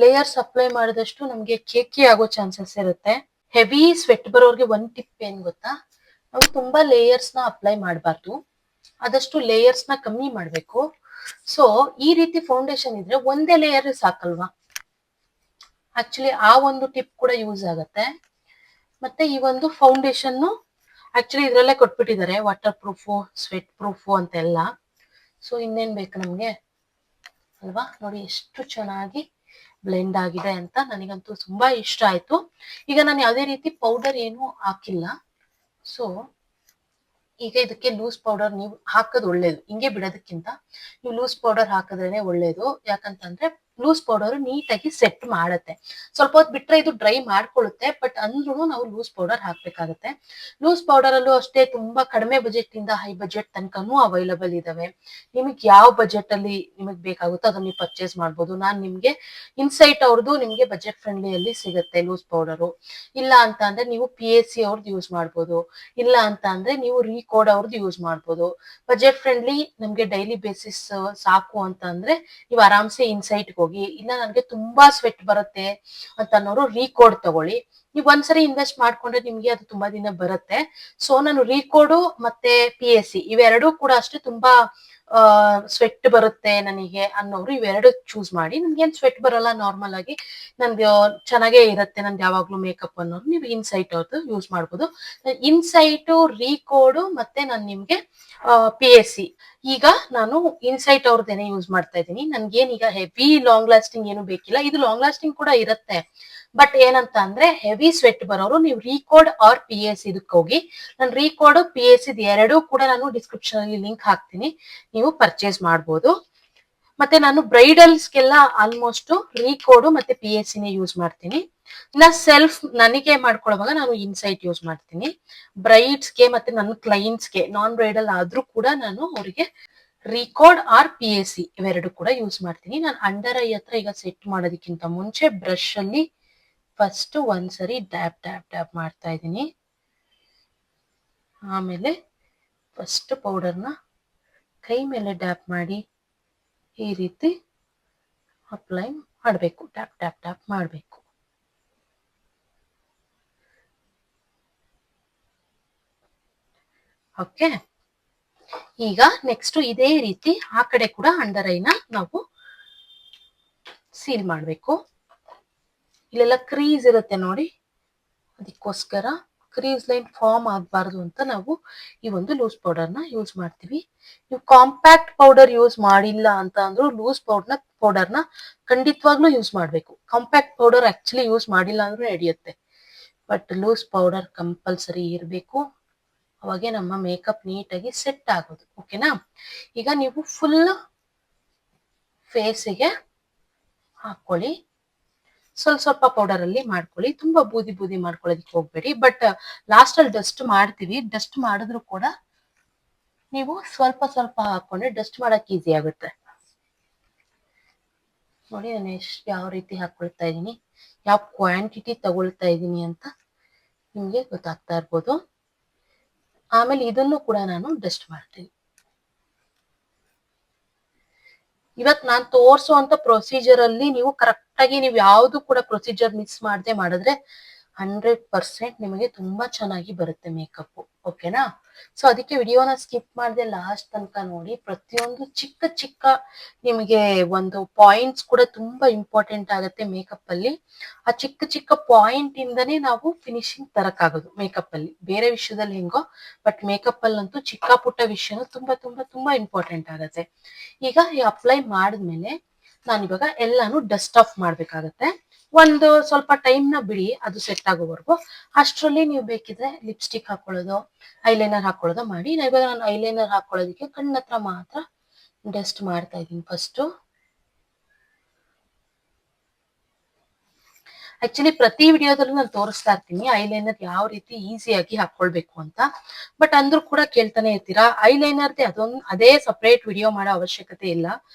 ಲೇಯರ್ಸ್ ಅಪ್ಲೈ ಮಾಡಿದಷ್ಟು ನಮ್ಗೆ ಕೇಕಿ ಆಗೋ ಚಾನ್ಸಸ್ ಇರುತ್ತೆ. ಹೆವಿ ಸ್ವೆಟ್ ಬರೋರ್ಗೆ ಒಂದ್ ಟಿಪ್ ಏನ್ ಗೊತ್ತಾ, ನಾವು ತುಂಬಾ ಲೇಯರ್ಸ್ ನ ಅಪ್ಲೈ ಮಾಡಬಾರ್ದು, ಆದಷ್ಟು ಲೇಯರ್ಸ್ ನ ಕಮ್ಮಿ ಮಾಡ್ಬೇಕು. ಸೊ ಈ ರೀತಿ ಫೌಂಡೇಶನ್ ಇದ್ರೆ ಒಂದೇ ಲೇಯರ್ ಸಾಕಲ್ವಾ. ಆಕ್ಚುಲಿ ಆ ಒಂದು ಟಿಪ್ ಕೂಡ ಯೂಸ್ ಆಗತ್ತೆ. ಮತ್ತೆ ಈ ಒಂದು ಫೌಂಡೇಶನ್ ಆಕ್ಚುಲಿ ಇದ್ರಲ್ಲೇ ಕೊಟ್ಬಿಟ್ಟಿದ್ದಾರೆ ವಾಟರ್ ಪ್ರೂಫು, ಸ್ವೆಟ್ ಪ್ರೂಫು ಅಂತೆಲ್ಲ. ಸೊ ಇನ್ನೇನ್ ಬೇಕು ನಮ್ಗೆ ಅಲ್ವಾ. ನೋಡಿ ಎಷ್ಟು ಚೆನ್ನಾಗಿ ಬ್ಲೆಂಡ್ ಆಗಿದೆ ಅಂತ, ನನಗಂತೂ ತುಂಬಾ ಇಷ್ಟ ಆಯ್ತು. ಈಗ ನಾನು ಯಾವುದೇ ರೀತಿ ಪೌಡರ್ ಏನು ಹಾಕಿಲ್ಲ. ಸೊ ಈಗ ಇದಕ್ಕೆ ಲೂಸ್ ಪೌಡರ್ ನೀವು ಹಾಕೋದು ಒಳ್ಳೇದು, ಹಿಂಗೆ ಬಿಡೋದಕ್ಕಿಂತ ನೀವು ಲೂಸ್ ಪೌಡರ್ ಹಾಕಿದ್ರೇನೆ ಒಳ್ಳೇದು. ಯಾಕಂತಂದ್ರೆ ಲೂಸ್ ಪೌಡರ್ ನೀಟಾಗಿ ಸೆಟ್ ಮಾಡುತ್ತೆ. ಸ್ವಲ್ಪ ಹೊತ್ತು ಬಿಟ್ರೆ ಇದು ಡ್ರೈ ಮಾಡ್ಕೊಳ್ಳುತ್ತೆ, ಬಟ್ ಅಂದ್ರೂ ನಾವು ಲೂಸ್ ಪೌಡರ್ ಹಾಕ್ಬೇಕಾಗತ್ತೆ. ಲೂಸ್ ಪೌಡರ್ ಅಲ್ಲೂ ಅಷ್ಟೇ ತುಂಬಾ ಕಡಿಮೆ ಬಜೆಟ್ ಇಂದ ಹೈ ಬಜೆಟ್ ತನಕನೂ ಅವೈಲಬಲ್ ಇದಾವೆ. ನಿಮಗೆ ಯಾವ ಬಜೆಟ್ ಅಲ್ಲಿ ನಿಮಗೆ ಬೇಕಾಗುತ್ತೋ ಅದನ್ನ ನೀವು ಪರ್ಚೇಸ್ ಮಾಡ್ಬೋದು. ನಾನು ನಿಮ್ಗೆ ಇನ್ಸೈಟ್ ಅವ್ರದ್ದು ನಿಮ್ಗೆ ಬಜೆಟ್ ಫ್ರೆಂಡ್ಲಿ ಅಲ್ಲಿ ಸಿಗುತ್ತೆ ಲೂಸ್ ಪೌಡರು. ಇಲ್ಲ ಅಂತ ಅಂದ್ರೆ ನೀವು PAC ಅವ್ರದ್ದು ಯೂಸ್ ಮಾಡ್ಬೋದು, ಇಲ್ಲ ಅಂತ ಅಂದ್ರೆ ನೀವು ರೀಕೋಡ್ ಅವ್ರದ್ದು ಯೂಸ್ ಮಾಡ್ಬೋದು. ಬಜೆಟ್ ಫ್ರೆಂಡ್ಲಿ ನಮ್ಗೆ ಡೈಲಿ ಬೇಸಿಸ್ ಸಾಕು ಅಂತ ಅಂದ್ರೆ ನೀವು ಆರಾಮ್ಸೆ ಇನ್ಸೈಟ್ ಹೋಗಿ, ಇಲ್ಲ ನನ್ಗೆ ತುಂಬಾ ಸ್ವೆಟ್ ಬರುತ್ತೆ ಅಂತ ಅನ್ನೋರು ರೀಕೋಡ್ ತಗೊಳ್ಳಿ. ನೀವು ಒಂದ್ಸರಿ ಇನ್ವೆಸ್ಟ್ ಮಾಡ್ಕೊಂಡ್ರೆ ನಿಮ್ಗೆ ಅದು ತುಂಬಾ ದಿನ ಬರುತ್ತೆ. ಸೊ ನಾನು ರೀಕೋಡು ಮತ್ತೆ PAC ಇವೆರಡೂ ಕೂಡ ಅಷ್ಟೇ ತುಂಬಾ ಸ್ವೆಟ್ ಬರುತ್ತೆ ನನಗೆ ಅನ್ನೋರು ಇವೆರಡು ಚೂಸ್ ಮಾಡಿ. ನನ್ಗೆ ಏನ್ ಸ್ವೆಟ್ ಬರಲ್ಲ, ನಾರ್ಮಲ್ ಆಗಿ ನನ್ಗೆ ಚೆನ್ನಾಗೇ ಇರುತ್ತೆ ನನ್ಗೆ ಯಾವಾಗ್ಲೂ ಮೇಕಪ್ ಅನ್ನೋರು ನೀವು ಇನ್ಸೈಟ್ ಅವ್ರದ್ದು ಯೂಸ್ ಮಾಡ್ಬೋದು. ಇನ್ಸೈಟು, ರೀಕೋಡು ಮತ್ತೆ ನಾನು ನಿಮ್ಗೆ PAC ಈಗ ನಾನು ಇನ್ಸೈಟ್ ಅವ್ರದ್ದೇನೆ ಯೂಸ್ ಮಾಡ್ತಾ ಇದ್ದೀನಿ. ನನ್ಗೇನೀಗ ಹೆವಿ ಲಾಂಗ್ ಲಾಸ್ಟಿಂಗ್ ಏನು ಬೇಕಿಲ್ಲ. ಇದು ಲಾಂಗ್ ಲಾಸ್ಟಿಂಗ್ ಕೂಡ ಇರುತ್ತೆ, ಬಟ್ ಏನಂತ ಅಂದ್ರೆ ಹೆವಿ ಸ್ವೆಟ್ ಬರೋರು ನೀವು ರೀಕೋಡ್ ಆರ್ PAC ಇದಕ್ಕೆ ಹೋಗಿ. ನಾನು ರೀಕೋಡ್ PAC ಎರಡೂ ಕೂಡ ನಾನು ಡಿಸ್ಕ್ರಿಪ್ಷನ್ ಅಲ್ಲಿ ಲಿಂಕ್ ಹಾಕ್ತೀನಿ, ನೀವು ಪರ್ಚೇಸ್ ಮಾಡ್ಬೋದು. ಮತ್ತೆ ನಾನು ಬ್ರೈಡಲ್ಸ್ಗೆಲ್ಲ ಆಲ್ಮೋಸ್ಟ್ ರೀಕೋಡು ಮತ್ತೆ PAC ಯೂಸ್ ಮಾಡ್ತೀನಿ. ಇನ್ನ ಸೆಲ್ಫ್ ನನಗೆ ಮಾಡ್ಕೊಳ್ಳುವಾಗ ನಾನು ಇನ್ಸೈಟ್ ಯೂಸ್ ಮಾಡ್ತೀನಿ. ಬ್ರೈಡ್ಸ್ಗೆ ಮತ್ತೆ ನನ್ನ ಕ್ಲೈಂಟ್ಸ್ಗೆ ನಾನ್ ಬ್ರೈಡಲ್ ಆದ್ರೂ ಕೂಡ ನಾನು ಅವರಿಗೆ ರೀಕೋಡ್ ಆರ್ PAC ಇವೆರಡು ಕೂಡ ಯೂಸ್ ಮಾಡ್ತೀನಿ. ನಾನು ಅಂಡರ್ ಐ ಹತ್ರ ಈಗ ಸೆಟ್ ಮಾಡೋದಕ್ಕಿಂತ ಮುಂಚೆ ಬ್ರಷ್ ಅಲ್ಲಿ ಫಸ್ಟ್ ಒಂದ್ಸರಿ ಡ್ಯಾಪ್ ಡ್ಯಾಪ್ ಡ್ಯಾಪ್ ಮಾಡ್ತಾ ಇದ್ದೀನಿ. ಆಮೇಲೆ ಫಸ್ಟ್ ಪೌಡರ್ನ ಕೈ ಮೇಲೆ ಡ್ಯಾಪ್ ಮಾಡಿ ಈ ರೀತಿ ಅಪ್ಲೈ ಮಾಡಬೇಕು, ಟ್ಯಾಪ್ ಟ್ಯಾಪ್ ಟ್ಯಾಪ್ ಮಾಡಬೇಕು. ಓಕೆ, ಈಗ ನೆಕ್ಸ್ಟ್ ಇದೇ ರೀತಿ ಆ ಕಡೆ ಕೂಡ ಅಂಡರ್ ಐನ ನಾವು ಸೀಲ್ ಮಾಡಬೇಕು. ಇಲ್ಲೆಲ್ಲ ಕ್ರೀಸ್ ಇರುತ್ತೆ ನೋಡಿ, ಅದಕ್ಕೋಸ್ಕರ ಕ್ರೀಸ್ ಲೈನ್ ಫಾರ್ಮ್ ಆಗಬಾರ್ದು ಅಂತ ನಾವು ಈ ಒಂದು ಲೂಸ್ ಪೌಡರ್ನ ಯೂಸ್ ಮಾಡ್ತೀವಿ. ನೀವು ಕಾಂಪ್ಯಾಕ್ಟ್ ಪೌಡರ್ ಯೂಸ್ ಮಾಡಿಲ್ಲ ಅಂತ ಅಂದ್ರೂ ಲೂಸ್ ಪೌಡರ್ನ ಖಂಡಿತವಾಗ್ಲೂ ಯೂಸ್ ಮಾಡಬೇಕು. ಕಾಂಪ್ಯಾಕ್ಟ್ ಪೌಡರ್ ಆಕ್ಚುಲಿ ಯೂಸ್ ಮಾಡಿಲ್ಲ ಅಂದ್ರೂ ನಡೆಯುತ್ತೆ, ಬಟ್ ಲೂಸ್ ಪೌಡರ್ ಕಂಪಲ್ಸರಿ ಇರಬೇಕು. ಅವಾಗೆ ನಮ್ಮ ಮೇಕಪ್ ನೀಟಾಗಿ ಸೆಟ್ ಆಗೋದು. ಓಕೆನಾ, ಈಗ ನೀವು ಫುಲ್ ಫೇಸಿಗೆ ಹಾಕೊಳ್ಳಿ. ಸ್ವಲ್ಪ ಪೌಡರ್ ಅಲ್ಲಿ ಮಾಡ್ಕೊಳ್ಳಿ, ತುಂಬಾ ಬೂದಿ ಬೂದಿ ಮಾಡ್ಕೊಳ್ಳೋದಕ್ಕೆ ಹೋಗ್ಬೇಡಿ. ಬಟ್ ಲಾಸ್ಟ್ ಅಲ್ಲಿ ಡಸ್ಟ್ ಮಾಡ್ತೀವಿ, ಡಸ್ಟ್ ಮಾಡಿದ್ರು ಕೂಡ ನೀವು ಸ್ವಲ್ಪ ಹಾಕೊಂಡ್ರೆ ಡಸ್ಟ್ ಮಾಡಕ್ ಈಸಿ ಆಗುತ್ತೆ. ನೋಡಿ ನಾನು ಯಾವ ರೀತಿ ಹಾಕೊಳ್ತಾ ಇದ್ದೀನಿ, ಯಾವ ಕ್ವಾಂಟಿಟಿ ತಗೊಳ್ತಾ ಇದ್ದೀನಿ ಅಂತ ನಿಮ್ಗೆ ಗೊತ್ತಾಗ್ತಾ ಇರ್ಬೋದು. ಆಮೇಲೆ ಇದನ್ನು ಕೂಡ ನಾನು ಡಸ್ಟ್ ಮಾಡ್ತೀನಿ. ಇವತ್ ನಾನ್ ತೋರ್ಸುವಂತ ಪ್ರೊಸೀಜರ್ ಅಲ್ಲಿ ನೀವು ಕರೆಕ್ಟ್ ಆಗಿ ನೀವು ಯಾವ್ದು ಕೂಡ ಪ್ರೊಸೀಜರ್ ಮಿಸ್ ಮಾಡದೆ ಮಾಡಿದ್ರೆ 100% ನಿಮಗೆ ತುಂಬಾ ಚೆನ್ನಾಗಿ ಬರುತ್ತೆ ಮೇಕಪ್. ಓಕೆನಾ. ಸೊ ಅದಕ್ಕೆ ವಿಡಿಯೋನ ಸ್ಕಿಪ್ ಮಾಡದೆ ಲಾಸ್ಟ್ ತನಕ ನೋಡಿ. ಪ್ರತಿಯೊಂದು ಚಿಕ್ಕ ಚಿಕ್ಕ ನಿಮಗೆ ಒಂದು ಪಾಯಿಂಟ್ಸ್ ಕೂಡ ತುಂಬಾ ಇಂಪಾರ್ಟೆಂಟ್ ಆಗುತ್ತೆ ಮೇಕಪ್ ಅಲ್ಲಿ. ಆ ಚಿಕ್ಕ ಚಿಕ್ಕ ಪಾಯಿಂಟ್ ಇಂದನೇ ನಾವು ಫಿನಿಶಿಂಗ್ ತರಕಾಗೋದು ಮೇಕಪ್ ಅಲ್ಲಿ. ಬೇರೆ ವಿಷಯದಲ್ಲಿ ಹೆಂಗೋ, ಬಟ್ ಮೇಕಪ್ ಅಲ್ಲಂತೂ ಚಿಕ್ಕ ಪುಟ್ಟ ವಿಷಯನೂ ತುಂಬಾ ತುಂಬಾ ತುಂಬಾ ಇಂಪಾರ್ಟೆಂಟ್ ಆಗುತ್ತೆ. ಈಗ ಈ ಅಪ್ಲೈ ಮಾಡಿದ್ಮೇಲೆ ನಾನಿವಾಗ ಎಲ್ಲಾನು ಡಸ್ಟ್ ಆಫ್ ಮಾಡ್ಬೇಕಾಗತ್ತೆ. ಒಂದು ಸ್ವಲ್ಪ ಟೈಮ್ ನ ಬಿಡಿ ಅದು ಸೆಟ್ ಆಗೋವರೆಗೂ. ಅಷ್ಟರಲ್ಲಿ ನೀವು ಬೇಕಿದ್ರೆ ಲಿಪ್ಸ್ಟಿಕ್ ಹಾಕೊಳ್ಳೋದು, ಐಲೈನರ್ ಹಾಕೊಳ್ಳೋದು ಮಾಡಿ. ಇವಾಗ ನಾನು ಐಲೈನರ್ ಹಾಕೊಳ್ಳೋದಕ್ಕೆ ಕಣ್ಣ ಹತ್ರ ಮಾತ್ರ ಡಸ್ಟ್ ಮಾಡ್ತಾ ಇದ್ದೀನಿ ಫಸ್ಟ್. ಆಕ್ಚುಲಿ ಪ್ರತಿ ವಿಡಿಯೋದಲ್ಲೂ ನಾನು ತೋರಿಸ್ತಾ ಇರ್ತೀನಿ ಐಲೈನರ್ ಯಾವ ರೀತಿ ಈಸಿಯಾಗಿ ಹಾಕೊಳ್ಬೇಕು ಅಂತ. ಬಟ್ ಅಂದ್ರೂ ಕೂಡ ಕೇಳ್ತಾನೆ ಇರ್ತೀರಾ. ಐಲೈನರ್ದೇ ಅದೇ ಸಪರೇಟ್ ವಿಡಿಯೋ ಮಾಡೋ ಅವಶ್ಯಕತೆ ಇಲ್ಲ.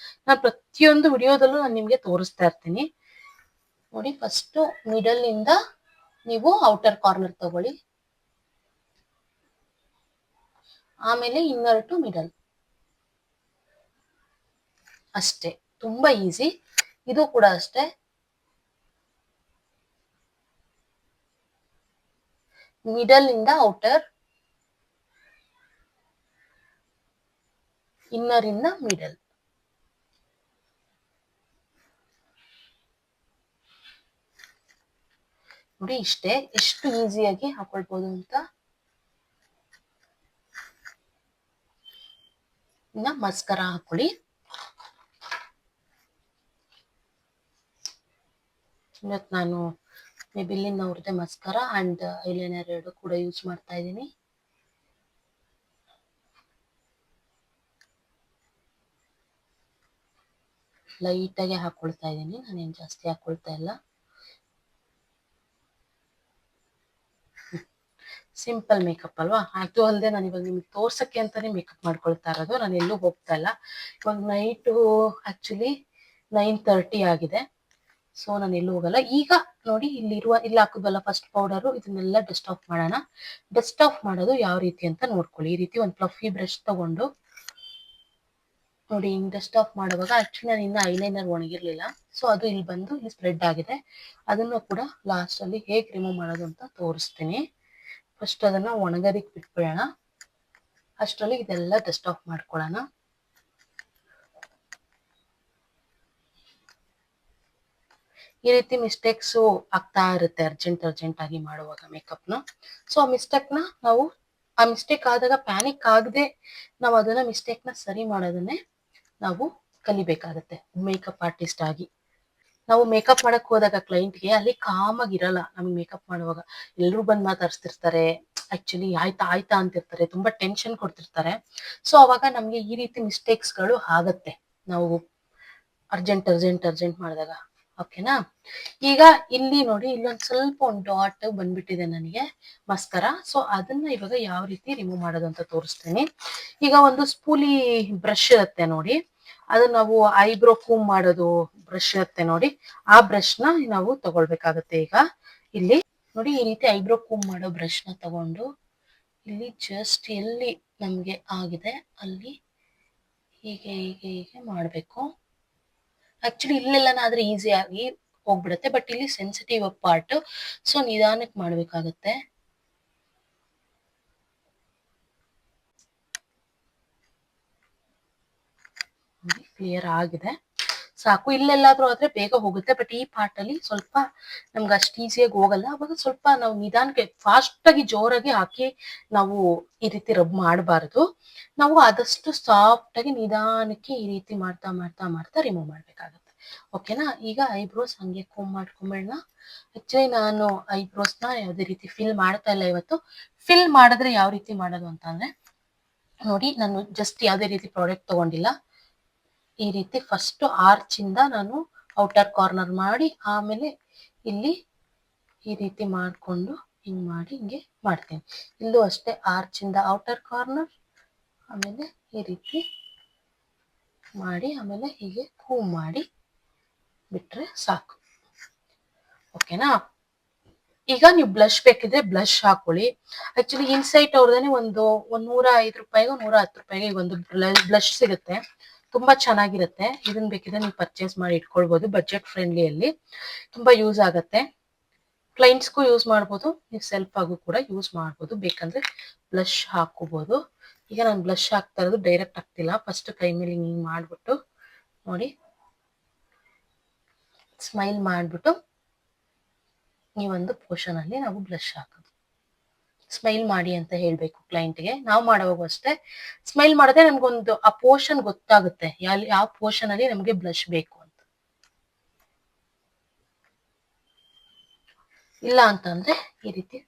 ನಾನು ಪ್ರತಿಯೊಂದು ವಿಡಿಯೋದಲ್ಲೂ ನಾನು ನಿಮ್ಗೆ ತೋರಿಸ್ತಾ ಇರ್ತೀನಿ. ನೋಡಿ, ಫಸ್ಟ್ ಮಿಡಲ್ ಇಂದ ನೀವು ಔಟರ್ ಕಾರ್ನರ್ ತಗೊಳ್ಳಿ, ಆಮೇಲೆ ಇನ್ನರ್ ಟು ಮಿಡಲ್. ಅಷ್ಟೇ, ತುಂಬಾ ಈಸಿ. ಇದು ಕೂಡ ಅಷ್ಟೇ, ಮಿಡಲ್ ಇಂದ ಔಟರ್, ಇನ್ನರ್ ಇಂದ ಮಿಡಲ್. ನೋಡಿ ಇಷ್ಟೇ, ಎಷ್ಟು ಈಸಿಯಾಗಿ ಹಾಕೊಳ್ಬಹುದು ಅಂತ. ಇನ್ನ ಮಸ್ಕರ ಹಾಕೊಳ್ಳಿ. ಇವತ್ತು ನಾನು ಮೆಬಿಲಿನ್ ಅವ್ರದ್ದೇ ಮಸ್ಕರ ಅಂಡ್ ಐಲೈನರ್ ಎರಡು ಕೂಡ ಯೂಸ್ ಮಾಡ್ತಾ ಇದ್ದೀನಿ. ಲೈಟ್ ಆಗಿ ಹಾಕೊಳ್ತಾ ಇದ್ದೀನಿ, ನಾನೇನು ಜಾಸ್ತಿ ಹಾಕೊಳ್ತಾ ಇಲ್ಲ. ಸಿಂಪಲ್ ಮೇಕಪ್ ಅಲ್ವಾ. ಅದು ಅಲ್ಲದೆ ನಾನು ಇವಾಗ ನಿಮ್ಗೆ ತೋರ್ಸಕ್ಕೆ ಅಂತಾನೆ ಮೇಕಪ್ ಮಾಡ್ಕೊಳ್ತಾ ಇರೋದು. ನಾನು ಎಲ್ಲೂ ಹೋಗ್ತಾ ಇಲ್ಲ. ಇವಾಗ ನೈಟು ಆಕ್ಚುಲಿ 9:30 ಆಗಿದೆ. ಸೊ ನಾನು ಎಲ್ಲೂ ಹೋಗಲ್ಲ. ಈಗ ನೋಡಿ, ಇಲ್ಲಿ ಹಾಕುದಲ್ಲ ಫಸ್ಟ್ ಪೌಡರು, ಇದನ್ನೆಲ್ಲ ಡಸ್ಟ್ ಆಫ್ ಮಾಡೋಣ. ಡಸ್ಟ್ ಆಫ್ ಮಾಡೋದು ಯಾವ ರೀತಿ ಅಂತ ನೋಡ್ಕೊಳ್ಳಿ. ಈ ರೀತಿ ಒಂದು ಫ್ಲಫಿ ಬ್ರಷ್ ತಗೊಂಡು ನೋಡಿ, ಹಿಂಗ್ ಡಸ್ಟ್ ಆಫ್ ಮಾಡುವಾಗ ಆಕ್ಚುಲಿ ನಾನು ಇನ್ನ ಐಲೈನರ್ ಒಣಗಿರ್ಲಿಲ್ಲ, ಸೊ ಅದು ಇಲ್ಲಿ ಬಂದು ಇಲ್ಲಿ ಸ್ಪ್ರೆಡ್ ಆಗಿದೆ. ಅದನ್ನು ಕೂಡ ಲಾಸ್ಟ್ ಅಲ್ಲಿ ಹೇಗೆ ರಿಮೂವ್ ಮಾಡೋದು ಅಂತ ತೋರಿಸ್ತೀನಿ. ಫಸ್ಟ್ ಅದನ್ನ ಒಣಗೋದಿಕ್ ಬಿಟ್ಬಿಡೋಣ. ಅಷ್ಟರಲ್ಲಿ ಇದೆಲ್ಲ ಡಸ್ಟ್ ಆಫ್ ಮಾಡ್ಕೊಳ್ಳೋಣ. ಈ ರೀತಿ ಮಿಸ್ಟೇಕ್ಸ್ ಆಗ್ತಾ ಇರುತ್ತೆ ಅರ್ಜೆಂಟ್ ಆಗಿ ಮಾಡುವಾಗ ಮೇಕಪ್ನ. ಸೊ ಆ ಮಿಸ್ಟೇಕ್ನ ನಾವು, ಆ ಮಿಸ್ಟೇಕ್ ಆದಾಗ ಪ್ಯಾನಿಕ್ ಆಗದೆ ನಾವು ಅದನ್ನ ಮಿಸ್ಟೇಕ್ನ ಸರಿ ಮಾಡೋದನ್ನೇ ನಾವು ಕಲಿಬೇಕಾಗತ್ತೆ ಮೇಕಪ್ ಆರ್ಟಿಸ್ಟ್ ಆಗಿ. ನಾವು ಮೇಕಪ್ ಮಾಡಕ್ ಹೋದಾಗ ಕ್ಲೈಂಟ್ಗೆ ಅಲ್ಲಿ ಕಾಮ್ ಆಗಿರಲ್ಲ. ನಮ್ಗೆ ಮೇಕಪ್ ಮಾಡುವಾಗ ಎಲ್ರು ಬಂದ್ ಮಾತಾಡ್ಸ್ತಿರ್ತಾರೆ, ಆಕ್ಚುಲಿ ಆಯ್ತಾ ಆಯ್ತಾ ಅಂತಿರ್ತಾರೆ, ತುಂಬಾ ಟೆನ್ಷನ್ ಕೊಡ್ತಿರ್ತಾರೆ. ಸೊ ಅವಾಗ ನಮ್ಗೆ ಈ ರೀತಿ ಮಿಸ್ಟೇಕ್ಸ್ ಗಳು ಆಗತ್ತೆ ನಾವು ಅರ್ಜೆಂಟ್ ಮಾಡಿದಾಗ. ಓಕೆನಾ. ಈಗ ಇಲ್ಲಿ ನೋಡಿ, ಇಲ್ಲೊಂದ್ ಸ್ವಲ್ಪ ಒಂದು ಡಾಟ್ ಬಂದ್ಬಿಟ್ಟಿದೆ ನನಗೆ ಮಸ್ಕರ. ಸೊ ಅದನ್ನ ಇವಾಗ ಯಾವ ರೀತಿ ರಿಮೂವ್ ಮಾಡೋದು ಅಂತ ತೋರಿಸ್ತೀನಿ. ಈಗ ಒಂದು ಸ್ಪೂಲಿ ಬ್ರಷ್ ಇರುತ್ತೆ ನೋಡಿ, ಅದು ನಾವು ಐಬ್ರೋ ಕೂಮ್ ಮಾಡೋದು ಬ್ರಷ್ ಇರುತ್ತೆ ನೋಡಿ, ಆ ಬ್ರಷ್ ನ ನಾವು ತಗೊಳ್ಬೇಕಾಗತ್ತೆ. ಈಗ ಇಲ್ಲಿ ನೋಡಿ, ಈ ರೀತಿ ಐಬ್ರೋ ಕೂಮ್ ಮಾಡೋ ಬ್ರಷ್ ನ ತಗೊಂಡು ಇಲ್ಲಿ ಜಸ್ಟ್ ಎಲ್ಲಿ ನಮ್ಗೆ ಆಗಿದೆ ಅಲ್ಲಿ ಹೀಗೆ ಹೀಗೆ ಹೀಗೆ ಮಾಡ್ಬೇಕು. ಆಕ್ಚುಲಿ ಇಲ್ಲೆಲ್ಲನಾದ್ರೆ ಈಸಿ ಆಗಿ ಹೋಗ್ಬಿಡುತ್ತೆ, ಬಟ್ ಇಲ್ಲಿ ಸೆನ್ಸಿಟಿವ್ ಪಾರ್ಟ್, ಸೊ ನಿಧಾನಕ್ಕೆ ಮಾಡ್ಬೇಕಾಗತ್ತೆ. ಕ್ಲಿಯರ್ ಆಗಿದೆ, ಸಾಕು. ಇಲ್ಲೆಲ್ಲಾದ್ರೂ ಆದ್ರೆ ಬೇಗ ಹೋಗುತ್ತೆ, ಬಟ್ ಈ ಪಾರ್ಟ್ ಅಲ್ಲಿ ಸ್ವಲ್ಪ ನಮ್ಗೆ ಅಷ್ಟು ಈಸಿಯಾಗಿ ಹೋಗಲ್ಲ. ಅವಾಗ ಸ್ವಲ್ಪ ನಾವು ನಿಧಾನಕ್ಕೆ, ಫಾಸ್ಟ್ ಆಗಿ ಜೋರಾಗಿ ಹಾಕಿ ನಾವು ಈ ರೀತಿ ರಬ್ ಮಾಡಬಾರ್ದು. ನಾವು ಆದಷ್ಟು ಸಾಫ್ಟ್ ಆಗಿ ನಿಧಾನಕ್ಕೆ ಈ ರೀತಿ ಮಾಡ್ತಾ ಮಾಡ್ತಾ ಮಾಡ್ತಾ ರಿಮೂವ್ ಮಾಡ್ಬೇಕಾಗತ್ತೆ. ಓಕೆನಾ. ಈಗ ಐಬ್ರೋಸ್ ಹಂಗೆ ಕೋಮ್ ಮಾಡ್ಕೊಂಬೇಡ. ಆಕ್ಚುಲಿ ನಾನು ಐಬ್ರೋಸ್ ನ ಯಾವ್ದೇ ರೀತಿ ಫಿಲ್ ಮಾಡ್ತಾ ಇಲ್ಲ ಇವತ್ತು. ಫಿಲ್ ಮಾಡಿದ್ರೆ ಯಾವ ರೀತಿ ಮಾಡೋದು ಅಂತ ಅಂದ್ರೆ ನೋಡಿ, ನಾನು ಜಸ್ಟ್ ಯಾವ್ದೇ ರೀತಿ ಪ್ರಾಡಕ್ಟ್ ತಗೊಂಡಿಲ್ಲ. ಈ ರೀತಿ ಫಸ್ಟ್ ಆರ್ಚ್ ಇಂದ ನಾನು ಔಟರ್ ಕಾರ್ನರ್ ಮಾಡಿ, ಆಮೇಲೆ ಇಲ್ಲಿ ಈ ರೀತಿ ಮಾಡ್ಕೊಂಡು ಹಿಂಗ್ ಮಾಡಿ ಹಿಂಗೆ ಮಾಡ್ತೀನಿ. ಇಲ್ಲೂ ಅಷ್ಟೇ, ಆರ್ಚ್ ಇಂದ ಔಟರ್ ಕಾರ್ನರ್, ಆಮೇಲೆ ಈ ರೀತಿ ಮಾಡಿ, ಆಮೇಲೆ ಹೀಗೆ ಕೂಮ್ ಮಾಡಿ ಬಿಟ್ರೆ ಸಾಕು. ಓಕೆನಾ. ಈಗ ನೀವು ಬ್ಲಷ್ ಬೇಕಿದ್ರೆ ಬ್ಲಷ್ ಹಾಕೊಳ್ಳಿ. ಆಕ್ಚುಲಿ ಇನ್ಸೈಟ್ ಅವ್ರದೇನೆ ಒಂದು 105 ರೂಪಾಯಿಗೂ 110 ರೂಪಾಯಿಗೆ ಒಂದು ಬ್ಲಷ್ ಸಿಗುತ್ತೆ, ತುಂಬಾ ಚೆನ್ನಾಗಿರುತ್ತೆ. ಇದನ್ನ ಬೇಕಿದ್ರೆ ನೀವು ಪರ್ಚೇಸ್ ಮಾಡಿ ಇಟ್ಕೊಳ್ಬಹುದು, ಬಜೆಟ್ ಫ್ರೆಂಡ್ಲಿ ಅಲ್ಲಿ ತುಂಬಾ ಯೂಸ್ ಆಗತ್ತೆ. ಕ್ಲೈಂಟ್ಸ್ಗೂ ಯೂಸ್ ಮಾಡ್ಬೋದು, ನೀವು ಸೆಲ್ಫ್ ಆಗೂ ಕೂಡ ಯೂಸ್ ಮಾಡ್ಬೋದು. ಬೇಕಂದ್ರೆ ಬ್ಲಷ್ ಹಾಕೋಬಹುದು. ಈಗ ನಾನು ಬ್ಲಷ್ ಹಾಕ್ತಾ ಇರೋದು ಡೈರೆಕ್ಟ್ ಹಾಕ್ತಿಲ್ಲ, ಫಸ್ಟ್ ಕೈ ಮೇಲೆ ಹಿಂಗ್ ಮಾಡ್ಬಿಟ್ಟು ನೋಡಿ ಸ್ಮೈಲ್ ಮಾಡ್ಬಿಟ್ಟು ಈ ಒಂದು ಪೋರ್ಷನ್ ಅಲ್ಲಿ ನಾವು ಬ್ಲಷ್ ಹಾಕೋದು. ಸ್ಮೈಲ್ ಮಾಡಿ ಅಂತ ಹೇಳ್ಬೇಕು ಕ್ಲೈಂಟ್ಗೆ. ನಾವು ಮಾಡುವಾಗ ಅಷ್ಟೇ ಸ್ಮೈಲ್ ಮಾಡಿದ್ರೆ ನಮ್ಗೊಂದು ಆ ಪೋರ್ಷನ್ ಗೊತ್ತಾಗುತ್ತೆ, ಯಾವ ಪೋರ್ಷನ್ ಅಲ್ಲಿ ನಮ್ಗೆ ಬ್ಲಷ್ ಬೇಕು ಅಂತ. ಇಲ್ಲ ಅಂತಂದ್ರೆ ಈ ರೀತಿ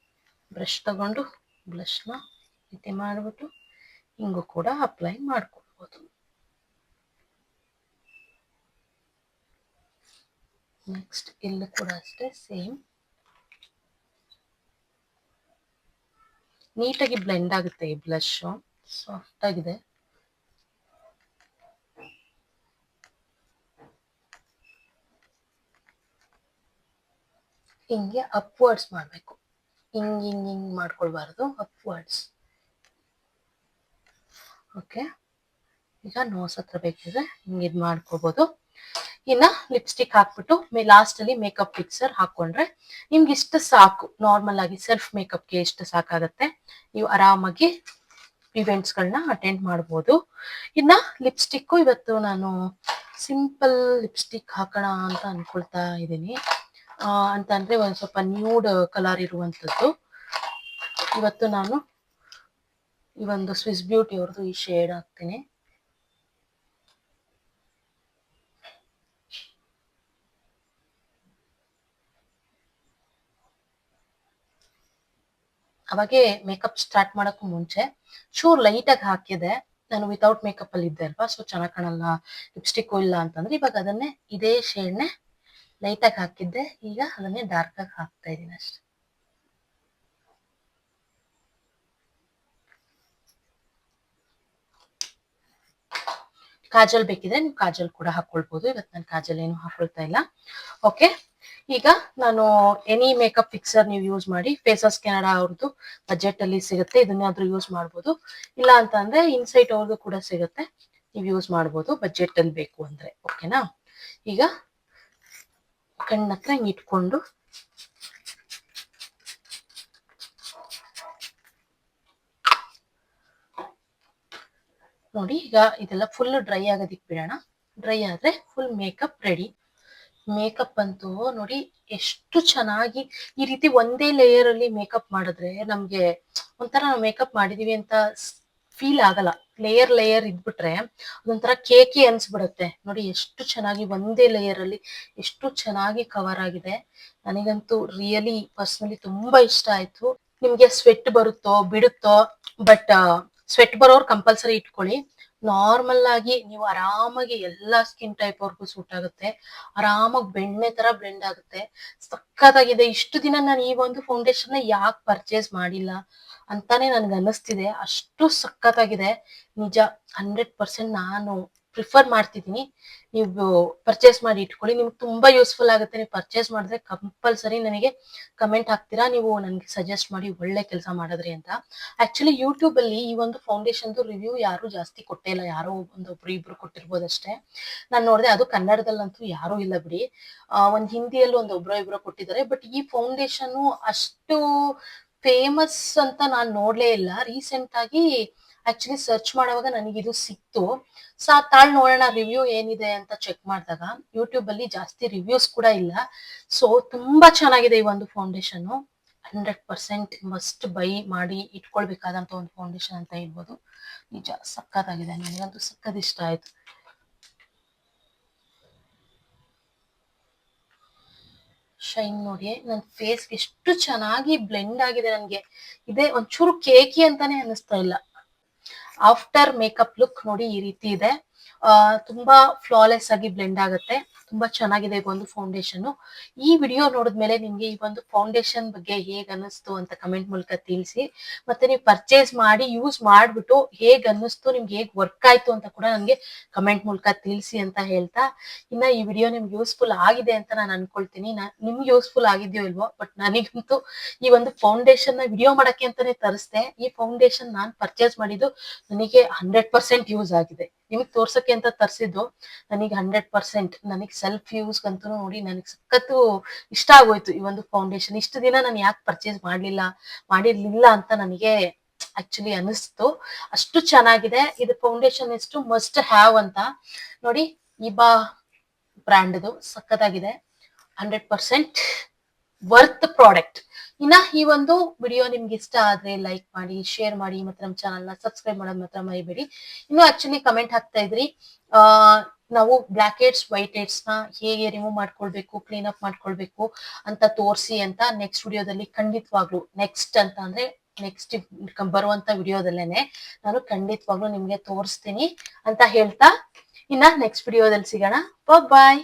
ಬ್ರಷ್ ತಗೊಂಡು ಬ್ಲಷ್ನ ರೀತಿ ಮಾಡ್ಬಿಟ್ಟು ಹಿಂಗೂ ಕೂಡ ಅಪ್ಲೈ ಮಾಡ್ಕೊಳ್ಬೋದು. ನೆಕ್ಸ್ಟ್ ಇಲ್ಲೂ ಕೂಡ ಅಷ್ಟೇ ಸೇಮ್ ನೀಟಾಗಿ ಬ್ಲೆಂಡ್ ಆಗುತ್ತೆ. ಈ ಬ್ಲಷ್ ಸಾಫ್ಟ್ ಆಗಿದೆ. ಹಿಂಗೆ ಅಪ್ವರ್ಡ್ಸ್ ಮಾಡ್ಬೇಕು, ಹಿಂಗ್ ಹಿಂಗ್ ಹಿಂಗ್ ಮಾಡ್ಕೊಳ್ಬಾರ್ದು, ಅಪ್ವರ್ಡ್ಸ್. ಓಕೆ, ಈಗ ನೋಸ್ ಹತ್ರ ಬೇಕಿದ್ರೆ ಹಿಂಗೆ ಇದು ಮಾಡ್ಕೋಬಹುದು. ಇನ್ನ ಲಿಪ್ಸ್ಟಿಕ್ ಹಾಕ್ಬಿಟ್ಟು ಲಾಸ್ಟ್ ಅಲ್ಲಿ ಮೇಕಪ್ ಫಿಕ್ಸರ್ ಹಾಕೊಂಡ್ರೆ ನಿಮ್ಗೆ ಇಷ್ಟ ಸಾಕು. ನಾರ್ಮಲ್ ಆಗಿ ಸೆಲ್ಫ್ ಮೇಕಪ್ಗೆ ಇಷ್ಟ ಸಾಕಾಗತ್ತೆ, ನೀವು ಆರಾಮಾಗಿ ಇವೆಂಟ್ಸ್ ಗಳನ್ನ ಅಟೆಂಡ್ ಮಾಡ್ಬೋದು. ಇನ್ನ ಲಿಪ್ಸ್ಟಿಕ್ ಇವತ್ತು ನಾನು ಸಿಂಪಲ್ ಲಿಪ್ಸ್ಟಿಕ್ ಹಾಕೋಣ ಅಂತ ಅನ್ಕೊಳ್ತಾ ಇದ್ದೀನಿ. ಅಂತ ಅಂದ್ರೆ ಒಂದ್ ಸ್ವಲ್ಪ ನ್ಯೂಡ್ ಕಲರ್ ಇರುವಂತದ್ದು. ಇವತ್ತು ನಾನು ಈ ಒಂದು ಸ್ವಿಸ್ ಬ್ಯೂಟಿ ಅವ್ರದ್ದು ಈ ಶೇಡ್ ಹಾಕ್ತೀನಿ. ಅವಾಗೆ ಮೇಕಪ್ ಸ್ಟಾರ್ಟ್ ಮಾಡಕ್ಕೂ ಮುಂಚೆ ಚೂರ್ ಲೈಟ್ ಆಗಿ ಹಾಕಿದೆ. ನಾನು ವಿತೌಟ್ ಮೇಕಪ್ ಅಲ್ಲಿ ಇದ್ದೆ ಅಲ್ವಾ, ಸೊ ಚೆನ್ನಾಗ್ ಕಾಣಲ್ಲ ಲಿಪ್ಸ್ಟಿಕ್ ಇಲ್ಲ ಅಂತಂದ್ರೆ ಇವಾಗ ಅದನ್ನೇ ಇದೇ ಶೇಡ್ನೆ ಲೈಟ್ ಆಗಿ ಹಾಕಿದ್ದೆ, ಈಗ ಅದನ್ನೇ ಡಾರ್ಕ್ ಆಗಿ ಹಾಕ್ತಾ ಇದೀನಿ ಅಷ್ಟೆ. ಕಾಜಲ್ ಬೇಕಿದ್ರೆ ನೀವು ಕಾಜಲ್ ಕೂಡ ಹಾಕೊಳ್ಬಹುದು. ಇವತ್ತು ನಾನು ಕಾಜಲ್ ಏನು ಹಾಕೊಳ್ತಾ ಇಲ್ಲ. ಓಕೆ, ಈಗ ನಾನು ಎನಿ ಮೇಕಪ್ ಫಿಕ್ಸರ್ ನೀವು ಯೂಸ್ ಮಾಡಿ. ಫೇಸಸ್ ಕೆನಡಾ ಅವ್ರದ್ದು ಬಜೆಟ್ ಅಲ್ಲಿ ಸಿಗುತ್ತೆ, ಇದನ್ನಾದ್ರೂ ಯೂಸ್ ಮಾಡ್ಬೋದು. ಇಲ್ಲ ಅಂತ ಅಂದ್ರೆ ಇನ್ಸೈಟ್ ಅವ್ರದ್ದು ಕೂಡ ಸಿಗುತ್ತೆ, ನೀವು ಯೂಸ್ ಮಾಡ್ಬೋದು ಬಜೆಟ್ ಅಲ್ಲಿ ಬೇಕು ಅಂದ್ರೆ. ಓಕೆನಾ, ಈಗ ಕಣ್ಣತ್ರ ಹಿಂಗ್ ಇಟ್ಕೊಂಡು ನೋಡಿ, ಈಗ ಇದೆಲ್ಲ ಫುಲ್ ಡ್ರೈ ಆಗೋದಿಕ್ ಬಿಡೋಣ. ಡ್ರೈ ಆದ್ರೆ ಫುಲ್ ಮೇಕಪ್ ರೆಡಿ. ಮೇಕಪ್ ಅಂತೂ ನೋಡಿ ಎಷ್ಟು ಚೆನ್ನಾಗಿ ಈ ರೀತಿ ಒಂದೇ ಲೇಯರ್ ಅಲ್ಲಿ ಮೇಕಪ್ ಮಾಡಿದ್ರೆ ನಮ್ಗೆ ಒಂಥರ ನಾವು ಮೇಕಪ್ ಮಾಡಿದೀವಿ ಅಂತ ಫೀಲ್ ಆಗಲ್ಲ. ಲೇಯರ್ ಲೇಯರ್ ಇದ್ಬಿಟ್ರೆ ಅದೊಂಥರ ಕೇಕಿ ಅನ್ಸ್ಬಿಡುತ್ತೆ. ನೋಡಿ ಎಷ್ಟು ಚೆನ್ನಾಗಿ ಒಂದೇ ಲೇಯರ್ ಅಲ್ಲಿ ಎಷ್ಟು ಚೆನ್ನಾಗಿ ಕವರ್ ಆಗಿದೆ. ನನಗಂತೂ ರಿಯಲಿ ಪರ್ಸನಲಿ ತುಂಬಾ ಇಷ್ಟ ಆಯ್ತು. ನಿಮ್ಗೆ ಸ್ವೆಟ್ ಬರುತ್ತೋ ಬಿಡುತ್ತೋ, ಬಟ್ ಸ್ವೆಟ್ ಬರೋರು ಕಂಪಲ್ಸರಿ ಇಟ್ಕೊಳ್ಳಿ. ನಾರ್ಮಲ್ ಆಗಿ ನೀವು ಆರಾಮಾಗಿ ಎಲ್ಲಾ ಸ್ಕಿನ್ ಟೈಪ್ ಅವ್ರಿಗೂ ಸೂಟ್ ಆಗುತ್ತೆ. ಆರಾಮಾಗಿ ಬೆಣ್ಣೆ ತರ ಬ್ಲೆಂಡ್ ಆಗುತ್ತೆ, ಸಖತ್ತಾಗಿದೆ. ಇಷ್ಟು ದಿನ ನಾನು ಈ ಒಂದು ಫೌಂಡೇಶನ್ ಯಾಕೆ ಪರ್ಚೇಸ್ ಮಾಡಿಲ್ಲ ಅಂತಾನೆ ನನ್ಗೆ ಅನ್ನಿಸ್ತಿದೆ, ಅಷ್ಟು ಸಖತ್ತಾಗಿದೆ. ನಿಜ 100% ನಾನು ಪ್ರಿಫರ್ ಮಾಡ್ತಿದ್ದೀನಿ. ನೀವು ಪರ್ಚೇಸ್ ಮಾಡಿ ಇಟ್ಕೊಳ್ಳಿ, ನಿಮ್ಗೆ ತುಂಬಾ ಯೂಸ್ಫುಲ್ ಆಗುತ್ತೆ. ನೀವು ಪರ್ಚೇಸ್ ಮಾಡಿದ್ರೆ ಕಂಪಲ್ಸರಿ ನನಗೆ ಕಮೆಂಟ್ ಹಾಕ್ತೀರಾ, ನೀವು ನನ್ಗೆ ಸಜೆಸ್ಟ್ ಮಾಡಿ ಒಳ್ಳೆ ಕೆಲಸ ಮಾಡಿದ್ರಿ ಅಂತ. ಆಕ್ಚುಲಿ ಯೂಟ್ಯೂಬ್ ಅಲ್ಲಿ ಈ ಒಂದು ಫೌಂಡೇಶನ್ ರಿವ್ಯೂ ಯಾರು ಜಾಸ್ತಿ ಕೊಟ್ಟೇ ಇಲ್ಲ, ಯಾರೋ ಒಂದೊಬ್ರು ಇಬ್ರು ಕೊಟ್ಟಿರ್ಬೋದಷ್ಟೇ. ನಾನ್ ನೋಡಿದೆ, ಅದು ಕನ್ನಡದಲ್ಲಂತೂ ಯಾರು ಇಲ್ಲ ಬಿಡಿ. ಒಂದ್ ಹಿಂದಿಯಲ್ಲಿ ಒಬ್ರು ಇಬ್ರು ಕೊಟ್ಟಿದ್ದಾರೆ. ಬಟ್ ಈ ಫೌಂಡೇಶನ್ ಅಷ್ಟು ಫೇಮಸ್ ಅಂತ ನಾನ್ ನೋಡ್ಲೇ ಇಲ್ಲ. ರೀಸೆಂಟ್ ಆಗಿ ಆಕ್ಚುಲಿ ಸರ್ಚ್ ಮಾಡುವಾಗ ನನಗೆ ಇದು ಸಿಕ್ತು. ತಾಳ್ ನೋಡೋಣ ರಿವ್ಯೂ ಏನಿದೆ ಅಂತ ಚೆಕ್ ಮಾಡಿದಾಗ ಯೂಟ್ಯೂಬ್ ಅಲ್ಲಿ ಜಾಸ್ತಿ ರಿವ್ಯೂಸ್ ಕೂಡ ಇಲ್ಲ. ಸೊ ತುಂಬಾ ಚೆನ್ನಾಗಿದೆ ಈ ಒಂದು ಫೌಂಡೇಶನ್. 100% ಮಸ್ಟ್ ಬೈ ಮಾಡಿ ಇಟ್ಕೊಳ್ಬೇಕಾದಂತ ಒಂದು ಫೌಂಡೇಶನ್ ಅಂತ ಹೇಳ್ಬೋದು. ನಿಜ ಸಕ್ಕತ್ತಾಗಿದೆ, ನನಗಂತೂ ಸಕ್ಕತ್ ಇಷ್ಟ ಆಯ್ತು. ಶೈನ್ ನೋಡಿ, ನನ್ ಫೇಸ್ ಎಷ್ಟು ಚೆನ್ನಾಗಿ ಬ್ಲೆಂಡ್ ಆಗಿದೆ. ನನ್ಗೆ ಇದೇ ಒಂಚೂರು ಕೇಕಿ ಅಂತಾನೆ ಅನಿಸ್ತಾ ಇಲ್ಲ. ಆಫ್ಟರ್ ಮೇಕಪ್ ಲುಕ್ ನೋಡಿ ಈ ರೀತಿ ಇದೆ. ತುಂಬಾ ಫ್ಲಾಲೆಸ್ ಆಗಿ ಬ್ಲೆಂಡ್ ಆಗುತ್ತೆ. ತುಂಬಾ ಚೆನ್ನಾಗಿದೆ ಈ ಒಂದು ಫೌಂಡೇಶನ್. ಈ ವಿಡಿಯೋ ನೋಡಿದ್ಮೇಲೆ ನಿಮ್ಗೆ ಈ ಒಂದು ಫೌಂಡೇಶನ್ ಬಗ್ಗೆ ಹೇಗ್ ಅನ್ನಿಸ್ತು ಅಂತ ಕಮೆಂಟ್ ಮೂಲಕ ತಿಳಿಸಿ. ಮತ್ತೆ ನೀವು ಪರ್ಚೇಸ್ ಮಾಡಿ ಯೂಸ್ ಮಾಡ್ಬಿಟ್ಟು ಹೇಗ್ ಅನ್ನಿಸ್ತು, ನಿಮ್ಗೆ ಹೇಗ್ ವರ್ಕ್ ಆಯ್ತು ಅಂತ ಕೂಡ ನನ್ಗೆ ಕಮೆಂಟ್ ಮೂಲಕ ತಿಳಿಸಿ ಅಂತ ಹೇಳ್ತಾ, ಇನ್ನ ಈ ವಿಡಿಯೋ ನಿಮ್ಗೆ ಯೂಸ್ಫುಲ್ ಆಗಿದೆ ಅಂತ ನಾನು ಅನ್ಕೊಳ್ತೀನಿ. ನಿಮ್ಗೆ ಯೂಸ್ಫುಲ್ ಆಗಿದ್ಯೋ ಇಲ್ವೋ, ಬಟ್ ನನಗಂತೂ ಈ ಒಂದು ಫೌಂಡೇಶನ್ ನ ವಿಡಿಯೋ ಮಾಡಕ್ಕೆ ಅಂತಾನೆ ತರಿಸ್ದೆ. ಈ ಫೌಂಡೇಶನ್ ನಾನ್ ಪರ್ಚೇಸ್ ಮಾಡಿದ್ದು ನನಗೆ 100% ಯೂಸ್ ಆಗಿದೆ. ನಿಮಗ್ ತೋರ್ಸಕ್ಕೆ ಅಂತ ತರ್ಸಿದ್ದು. ನನಗೆ 100% ನನಗೆ ಸೆಲ್ಫ್ ಯೂಸ್ಗಂತೂ ನೋಡಿ ನನಗೆ ಸಖತ್ತು ಇಷ್ಟ ಆಗೋಯ್ತು ಈ ಒಂದು ಫೌಂಡೇಶನ್. ಇಷ್ಟು ದಿನ ನಾನು ಯಾಕೆ ಪರ್ಚೇಸ್ ಮಾಡಿರ್ಲಿಲ್ಲ ಅಂತ ನನಗೆ ಆಕ್ಚುಲಿ ಅನಿಸ್ತು. ಅಷ್ಟು ಚೆನ್ನಾಗಿದೆ ಇದು ಫೌಂಡೇಶನ್. ಎಷ್ಟು ಮಸ್ಟ್ ಹ್ಯಾವ್ ಅಂತ ನೋಡಿ, ಇಬಾ ಬ್ರ್ಯಾಂಡ್ದು ಸಖತ್ತಾಗಿದೆ. 100% ವರ್ತ್ ಪ್ರಾಡಕ್ಟ್. ಇನ್ನ ಈ ಒಂದು ವಿಡಿಯೋ ನಿಮ್ಗೆ ಇಷ್ಟ ಆದ್ರೆ ಲೈಕ್ ಮಾಡಿ, ಶೇರ್ ಮಾಡಿ, ಮತ್ತೆ ನಮ್ಮ ಚಾನಲ್ ನ ಸಬ್ಸ್ಕ್ರೈಬ್ ಮಾಡೋದ್ ಮಾತ್ರ ಮರಿಬೇಡಿ. ಇನ್ನು ಆಕ್ಚುಲಿ ಕಮೆಂಟ್ ಹಾಕ್ತಾ ಇದ್ರಿ ನಾವು ಬ್ಲಾಕ್ ಹೆಡ್ಸ್ ವೈಟ್ ಹೆಡ್ಸ್ ನ ಹೇಗೆ ರಿಮೂವ್ ಮಾಡ್ಕೊಳ್ಬೇಕು, ಕ್ಲೀನ್ ಅಪ್ ಮಾಡ್ಕೊಳ್ಬೇಕು ಅಂತ ತೋರಿಸಿ ಅಂತ. ನೆಕ್ಸ್ಟ್ ವಿಡಿಯೋದಲ್ಲಿ ಖಂಡಿತವಾಗ್ಲು ನೆಕ್ಸ್ಟ್ ಅಂತ ಅಂದ್ರೆ ನೆಕ್ಸ್ಟ್ ಬರುವಂತ ವಿಡಿಯೋದಲ್ಲೇನೆ ನಾನು ಖಂಡಿತವಾಗ್ಲು ನಿಮ್ಗೆ ತೋರಿಸ್ತೀನಿ ಅಂತ ಹೇಳ್ತಾ, ಇನ್ನ ನೆಕ್ಸ್ಟ್ ವಿಡಿಯೋದಲ್ಲಿ ಸಿಗೋಣ. ಬಾಯ್.